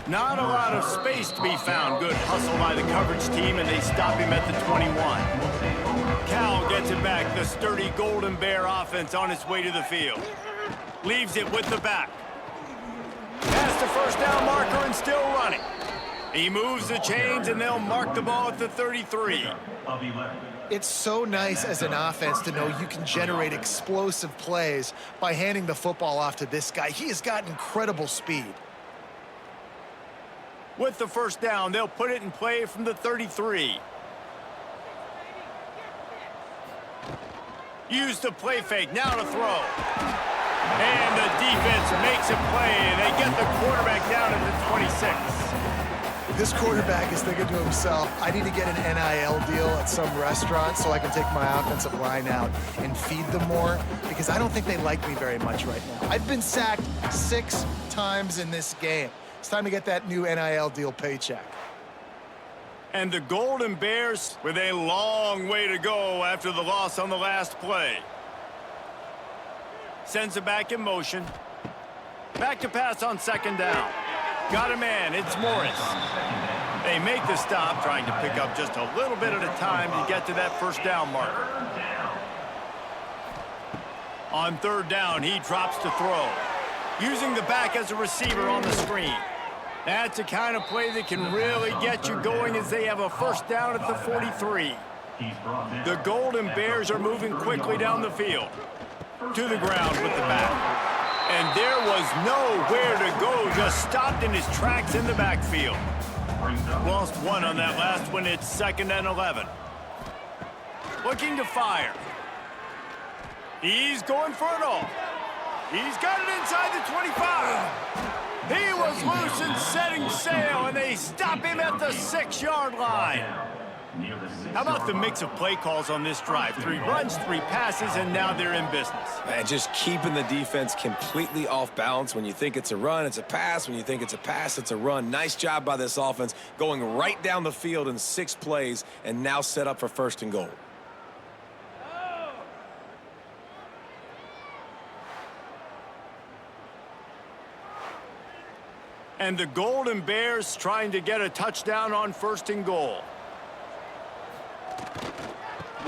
Not a lot of space to be found. Good hustle by the coverage team, and they stop him at the 21. Cal gets it back. The sturdy Golden Bear offense on its way to the field. Leaves it with the back. Past the first down marker and still running. He moves the chains, and they'll mark the ball at the 33. It's so nice as an offense to know you can generate explosive plays by handing the football off to this guy. He has got incredible speed. With the first down, they'll put it in play from the 33. Use the play fake, now to throw. And the defense makes a play, and they get the quarterback down at the 26. This quarterback is thinking to himself, I need to get an NIL deal at some restaurant so I can take my offensive line out and feed them more, because I don't think they like me very much right now. I've been sacked 6 times in this game. It's time to get that new NIL deal paycheck. And the Golden Bears with a long way to go after the loss on the last play. Sends it back in motion. Back to pass on second down. Got a man, it's Morris. They make the stop, trying to pick up just a little bit at a time to get to that first down marker. On third down, he drops to throw. Using the back as a receiver on the screen. That's the kind of play that can really get you going as they have a first down at the 43. The Golden Bears are moving quickly down the field. To the ground with the back. And there was nowhere to go, just stopped in his tracks in the backfield. Lost one on that last one. It's 2nd and 11. Looking to fire. He's going for it all. He's got it inside the 25. He was loose and setting sail, and they stop him at the 6-yard line. How about the mix of play calls on this drive? 3 runs, 3 passes, and now they're in business. Man, just keeping the defense completely off balance. When you think it's a run, it's a pass. When you think it's a pass, it's a run. Nice job by this offense, going right down the field in 6 plays, and now set up for first and goal. And the Golden Bears trying to get a touchdown on first and goal.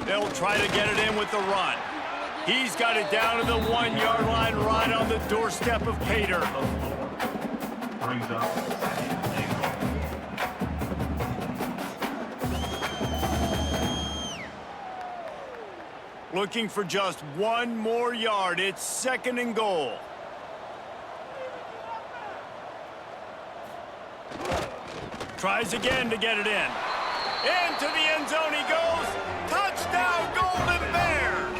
They'll try to get it in with the run. He's got it down to the 1-yard line, right on the doorstep of Pater. Looking for just 1 more yard. It's 2nd and goal. Tries again to get it in. Into the end zone he goes. Touchdown, Golden Bears!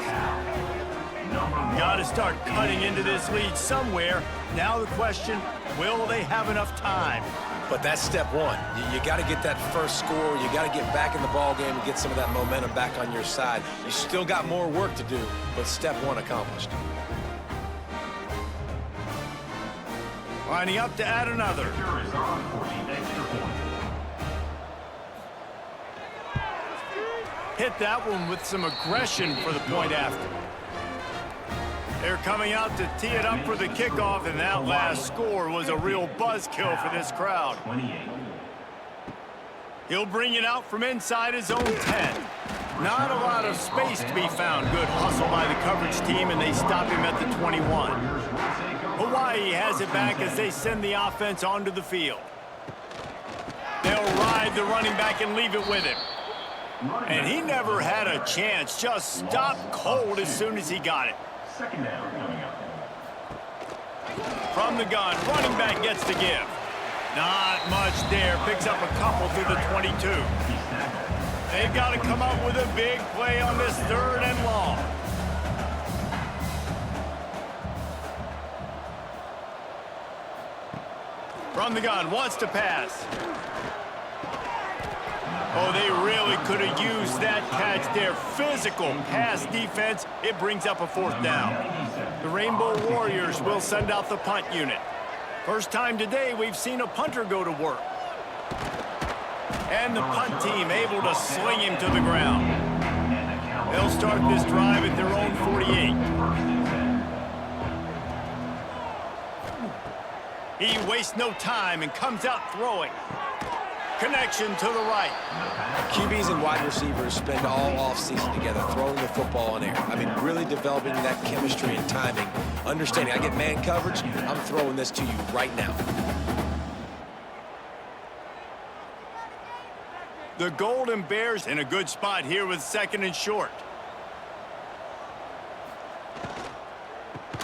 Got to start cutting into this lead somewhere. Now the question, will they have enough time? But that's step 1. You got to get that first score. You got to get back in the ball game and get some of that momentum back on your side. You still got more work to do, but step 1 accomplished. Lining up to add another. Kicker is on for the extra point. Hit that one with some aggression for the point after. They're coming out to tee it up for the kickoff, and that last score was a real buzzkill for this crowd. 28. He'll bring it out from inside his own 10. Not a lot of space to be found. Good hustle by the coverage team, and they stop him at the 21. Hawaii has it back as they send the offense onto the field. They'll ride the running back and leave it with him. And he never had a chance. Just stopped cold as soon as he got it. Second down coming up. From the gun, running back gets the give. Not much there. Picks up a couple through the 22. They've got to come up with a big play on this 3rd and long. From the gun, wants to pass. Oh, they really could have used that catch there. Physical pass defense. It brings up a 4th down. The Rainbow Warriors will send out the punt unit. First time today we've seen a punter go to work. And the punt team able to sling him to the ground. They'll start this drive at their own 48. He wastes no time and comes out throwing. Connection to the right. QBs and wide receivers spend all offseason together throwing the football in air. I mean, really developing that chemistry and timing. Understanding, I get man coverage, I'm throwing this to you right now. The Golden Bears in a good spot here with 2nd and short.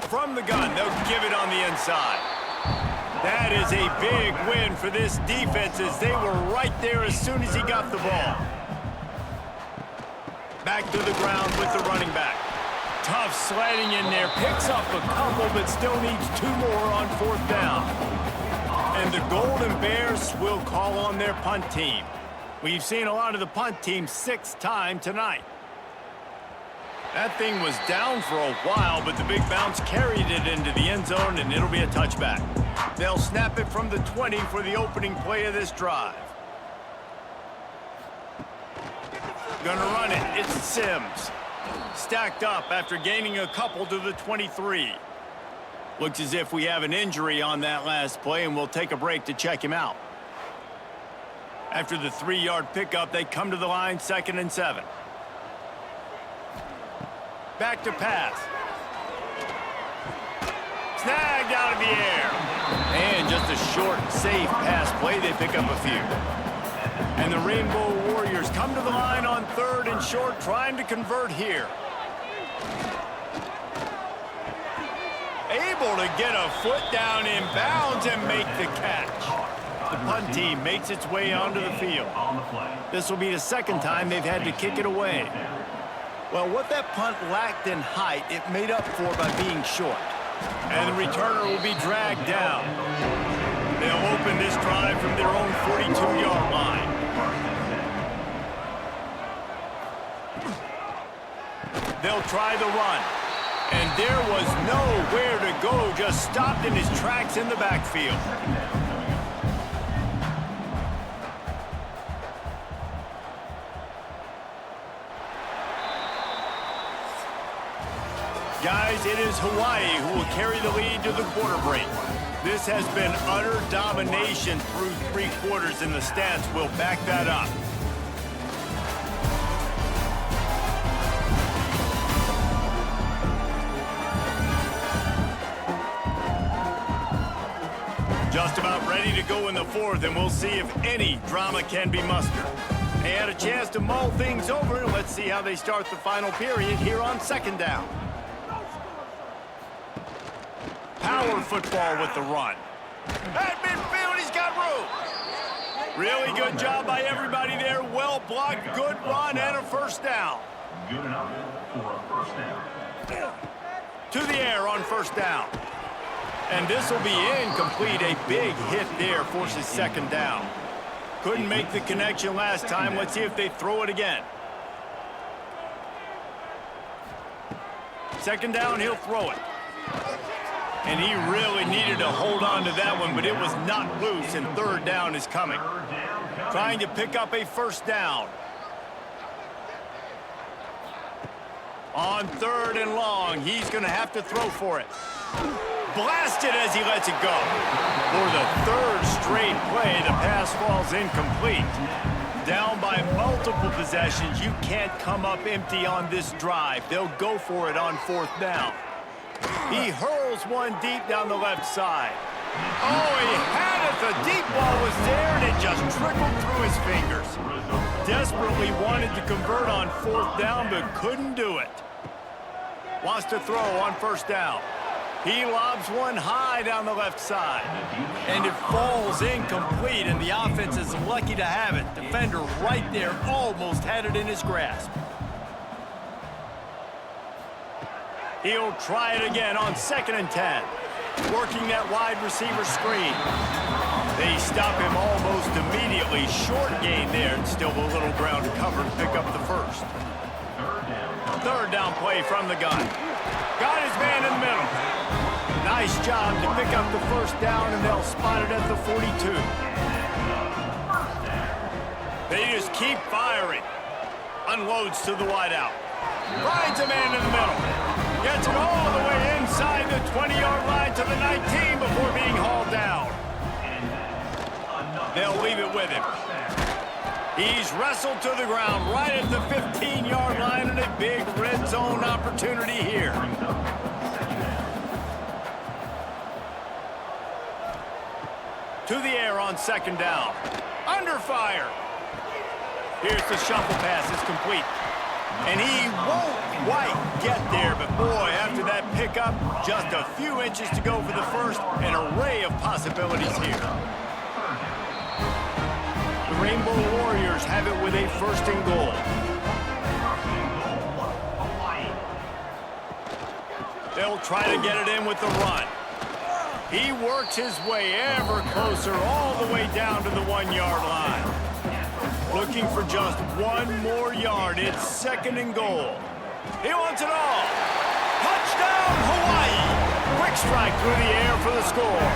From the gun, they'll give it on the inside. That is a big win for this defense as they were right there as soon as he got the ball. Back to the ground with the running back. Tough sliding in there. Picks up a couple, but still needs 2 more on 4th down. And the Golden Bears will call on their punt team. We've seen a lot of the punt team 6th time tonight. That thing was down for a while, but the big bounce carried it into the end zone, and it'll be a touchback. They'll snap it from the 20 for the opening play of this drive. Gonna run it. It's Sims. Stacked up after gaining a couple to the 23. Looks as if we have an injury on that last play, and we'll take a break to check him out. After the 3-yard pickup, they come to the line, 2nd and 7. Back to pass. Snagged out of the air. And just a short, safe pass play. They pick up a few. And the Rainbow Warriors come to the line on 3rd and short, trying to convert here. Able to get a foot down in bounds and make the catch. The punt team makes its way onto the field. This will be the 2nd time they've had to kick it away. Well, what that punt lacked in height, it made up for by being short. And the returner will be dragged down. They'll open this drive from their own 42-yard line. They'll try the run. And there was nowhere to go, just stopped in his tracks in the backfield. Guys, it is Hawaii who will carry the lead to the quarter break. This has been utter domination through 3 quarters, and the stats will back that up. Just about ready to go in the 4th, and we'll see if any drama can be mustered. They had a chance to mull things over, and let's see how they start the final period here on 2nd down. Power football with the run. At midfield, he's got room. Really good job by everybody there. Well blocked, good run, and a 1st down. Good enough for a 1st down. To the air on 1st down. And this will be incomplete. A big hit there forces 2nd down. Couldn't make the connection last time. Let's see if they throw it again. 2nd down, he'll throw it. And he really needed to hold on to that one, but it was not loose, and third down is coming. Trying to pick up a first down. On third and long, he's going to have to throw for it. Blasted as he lets it go. For the third straight play, the pass falls incomplete. Down by multiple possessions, you can't come up empty on this drive. They'll go for it on fourth down. He hurls one deep down the left side. Oh, he had it. The deep ball was there, and it just trickled through his fingers. Desperately wanted to convert on fourth down, but couldn't do it. Wants to throw on first down. He lobs one high down the left side. And it falls incomplete, and the offense is lucky to have it. Defender right there almost had it in his grasp. He'll try it again on 2nd and 10. Working that wide receiver screen. They stop him almost immediately. Short gain there, and still a little ground to cover to pick up the first. Third down play from the gun. Got his man in the middle. Nice job to pick up the first down, and they'll spot it at the 42. They just keep firing. Unloads to the wideout. Finds a man in the middle. Gets it all the way inside the 20-yard line to the 19 before being hauled down. They'll leave it with him. He's wrestled to the ground right at the 15-yard line, and a big red zone opportunity here. To the air on 2nd down. Under fire. Here's the shuffle pass. It's complete. And he won't quite get there, but boy, after that pickup, just a few inches to go for the first. An array of possibilities here. The Rainbow Warriors have it with a 1st and goal. They'll try to get it in with the run. He works his way ever closer all the way down to the 1-yard line. Looking for just one more yard. It's 2nd and goal. He wants it all. Touchdown, Hawaii. Quick strike through the air for the score.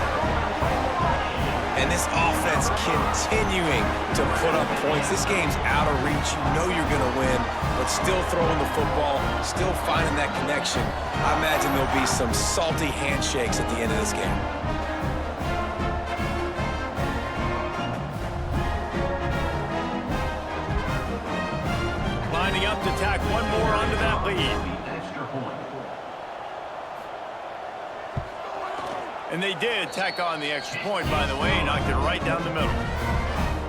And this offense continuing to put up points. This game's out of reach. You know you're going to win, but still throwing the football, still finding that connection. I imagine there'll be some salty handshakes at the end of this game. Lining up to tack one more onto that lead. And they did tack on the extra point, by the way, knocked it right down the middle.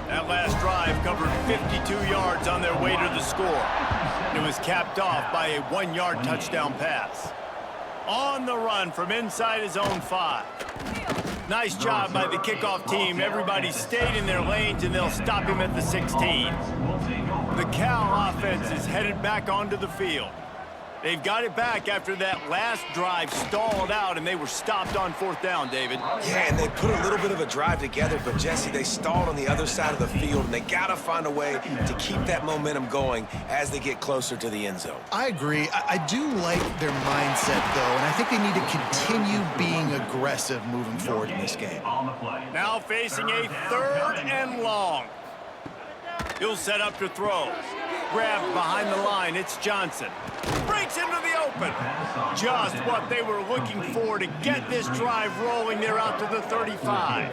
That last drive covered 52 yards on their way to the score. It was capped off by a 1-yard touchdown pass. On the run from inside his own 5. Nice job by the kickoff team. Everybody stayed in their lanes, and they'll stop him at the 16. The Cal offense is headed back onto the field. They've got it back after that last drive stalled out, and they were stopped on 4th down, David. Yeah, and they put a little bit of a drive together, but, Jesse, they stalled on the other side of the field, and they got to find a way to keep that momentum going as they get closer to the end zone. I agree. I do like their mindset, though, and I think they need to continue being aggressive moving forward in this game. Now facing a 3rd and long. He'll set up to throw. Grabbed behind the line. It's Johnson. Breaks into the open. Just what they were looking for to get this drive rolling. They're out to the 35.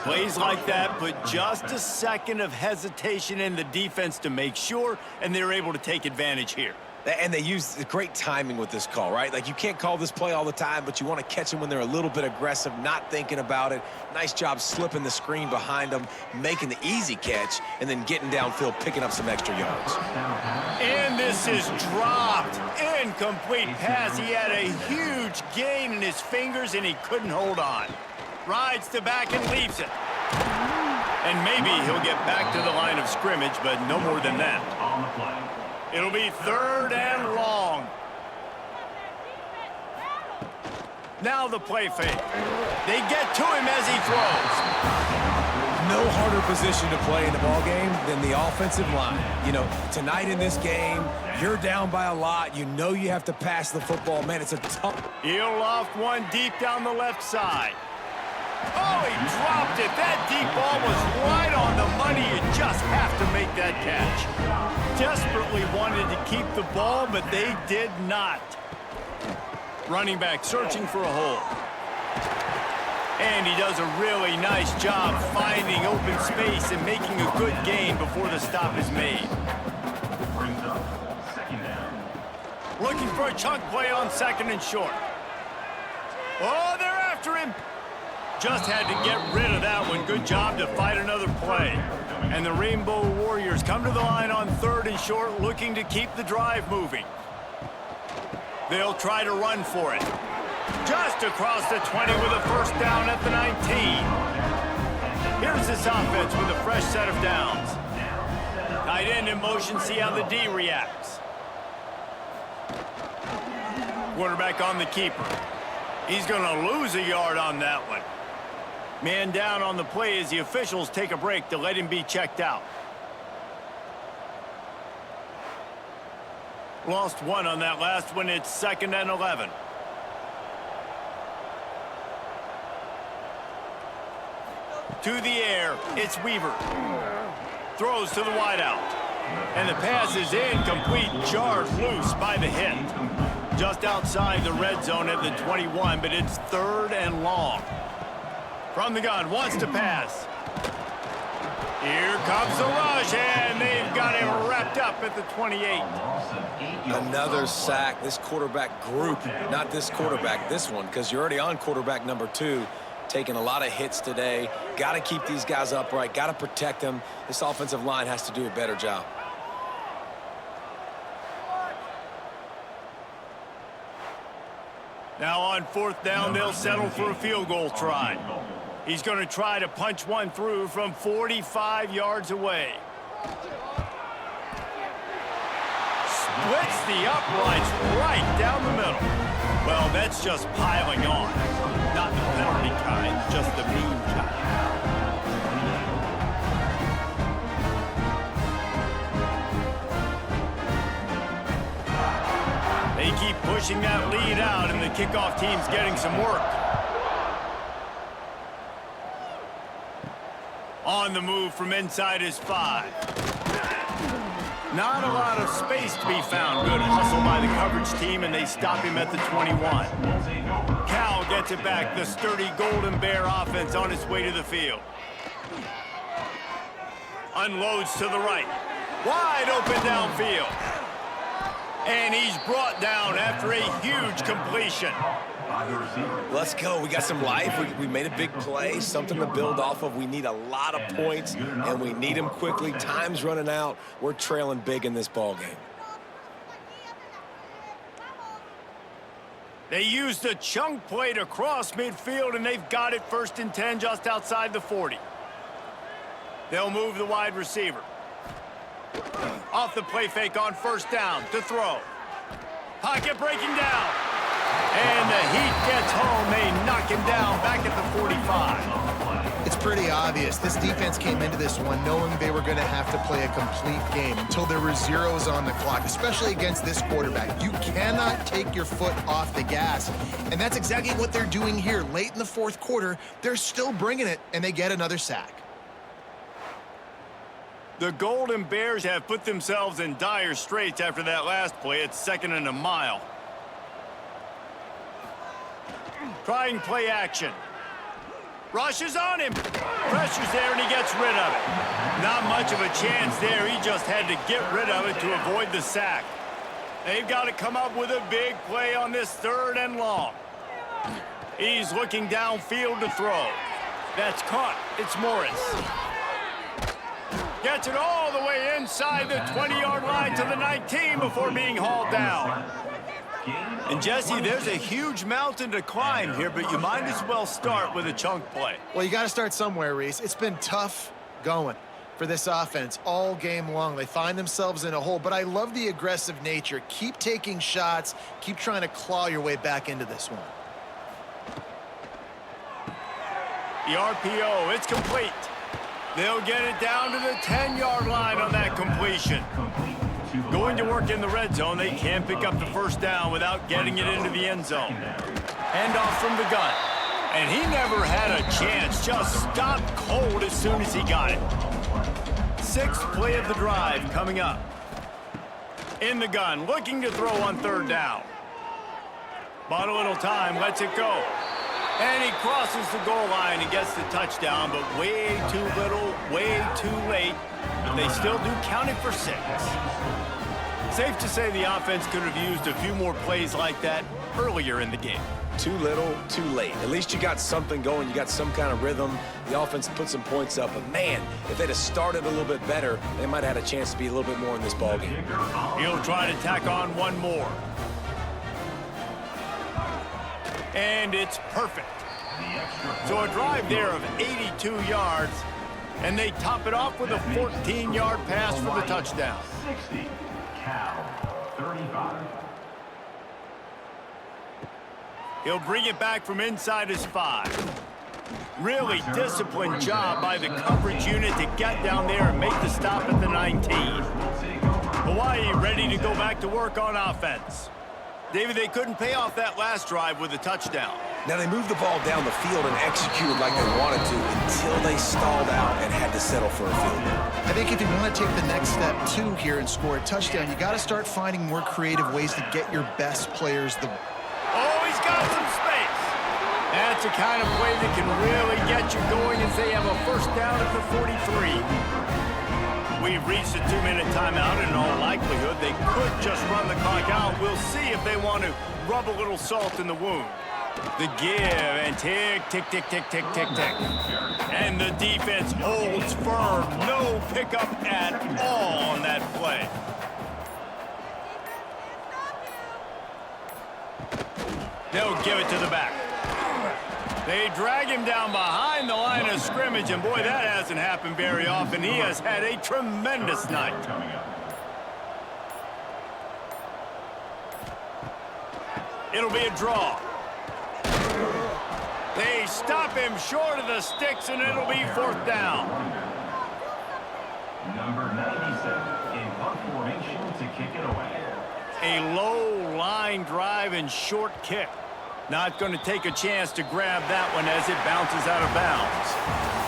Plays like that put just a second of hesitation in the defense to make sure, and they're able to take advantage here. And they use great timing with this call, right? Like, you can't call this play all the time, but you want to catch them when they're a little bit aggressive, not thinking about it. Nice job slipping the screen behind them, making the easy catch, and then getting downfield, picking up some extra yards. And this is dropped. Incomplete pass. He had a huge gain in his fingers, and he couldn't hold on. Rides to back and leaves it. And maybe he'll get back to the line of scrimmage, but no more than that. On the play. It'll be 3rd and long. Now the play fake. They get to him as he throws. no harder position to play in the ballgame than the offensive line. You know, tonight in this game, you're down by a lot. You know you have to pass the football. Man, it's a tough... He'll loft one deep down the left side. Oh, he dropped it. That deep ball was right on the money. You just have to make that catch. Desperately wanted to keep the ball, but they did not. Running back searching for a hole. And he does a really nice job finding open space and making a good gain before the stop is made. Brings up second down. Looking for a chunk play on second and short. Oh, they're after him. Just had to get rid of that one. Good job to fight another play. And the Rainbow Warriors come to the line on third and short, looking to keep the drive moving. They'll try to run for it. Just across the 20 with a first down at the 19. Here's this offense with a fresh set of downs. Tight end in motion, see how the D reacts. Quarterback on the keeper. He's going to lose a yard on that one. Man down on the play as the officials take a break to let him be checked out. Lost one on that last one. It's 2nd and 11. To the air, it's Weaver. Throws to the wideout. And the pass is incomplete, jarred loose by the hit. Just outside the red zone at the 21, but it's 3rd and long. From the gun, wants to pass. Here comes the rush, and they've got him wrapped up at the 28. Another sack. This quarterback group, not this quarterback, this one, because you're already on quarterback number 2. Taking a lot of hits today. Got to keep these guys upright. Got to protect them. This offensive line has to do a better job. Now on 4th down, they'll settle for a field goal try. He's going to try to punch one through from 45 yards away. Splits the uprights right down the middle. Well, that's just piling on. Not the penalty kind, just the mean kind. They keep pushing that lead out, and the kickoff team's getting some work. On the move from inside his 5. Not a lot of space to be found. Good hustle by the coverage team, and they stop him at the 21. Cal gets it back. The sturdy Golden Bear offense on its way to the field. Unloads to the right. Wide open downfield. And he's brought down after a huge completion. Let's go. We got some life. We made a big play, something to build off of. We need a lot of points, and we need them quickly. Time's running out. We're trailing big in this ball game. They used a chunk play to cross midfield, and they've got it 1st and 10 just outside the 40. They'll move the wide receiver. Off the play fake on 1st down to throw. Pocket breaking down. And the heat gets home. They knock him down back at the 45. It's pretty obvious. This defense came into this one knowing they were going to have to play a complete game until there were zeros on the clock, especially against this quarterback. You cannot take your foot off the gas. And that's exactly what they're doing here. Late in the 4th quarter, they're still bringing it, and they get another sack. The Golden Bears have put themselves in dire straits after that last play. It's 2nd and a mile. Trying play action. Rushes on him. Pressure's there, and he gets rid of it. Not much of a chance there. He just had to get rid of it to avoid the sack. They've got to come up with a big play on this 3rd and long. He's looking downfield to throw. That's caught. It's Morris. Gets it all the way inside the 20-yard line to the 19 before being hauled down. And, Jesse, there's a huge mountain to climb here, but you might as well start with a chunk play. Well, you got to start somewhere, Reese. It's been tough going for this offense all game long. They find themselves in a hole, but I love the aggressive nature. Keep taking shots. Keep trying to claw your way back into this one. The RPO, it's complete. They'll get it down to the 10-yard line on that completion. Going to work in the red zone, they can't pick up the first down without getting it into the end zone. Handoff from the gun. And he never had a chance, just stopped cold as soon as he got it. Sixth play of the drive coming up. In the gun, looking to throw on third down. Bought a little time, lets it go. And he crosses the goal line and gets the touchdown, but way too little, way too late. But they still do count it for 6. Safe to say the offense could have used a few more plays like that earlier in the game. Too little, too late. At least you got something going. You got some kind of rhythm. The offense put some points up. But, man, if they'd have started a little bit better, they might have had a chance to be a little bit more in this ballgame. He'll try to tack on one more. And it's perfect. So a drive there of 82 yards, and they top it off with a 14-yard pass for the touchdown. 60, Cal, 35. He'll bring it back from inside his 5. Really disciplined job by the coverage unit to get down there and make the stop at the 19. Hawaii ready to go back to work on offense. David, they couldn't pay off that last drive with a touchdown. Now, they moved the ball down the field and executed like they wanted to until they stalled out and had to settle for a field goal. I think if you want to take the next step, too, here and score a touchdown, you got to start finding more creative ways to get your best players the... Oh, he's got some space. That's the kind of play that can really get you going as they have a first down at the 43. We've reached a 2-minute timeout, and in all likelihood, they could just run the clock out. We'll see if they want to rub a little salt in the wound. The give, and tick, tick, tick, tick, tick, tick, tick. And the defense holds firm. No pickup at all on that play. They'll give it to the back. They drag him down behind the line of scrimmage, and boy, that hasn't happened very often. He has had a tremendous night. It'll be a draw. They stop him short of the sticks, and it'll be fourth down. Number 97 in punt formation to kick it away. A low line drive and short kick. Not going to take a chance to grab that one as it bounces out of bounds.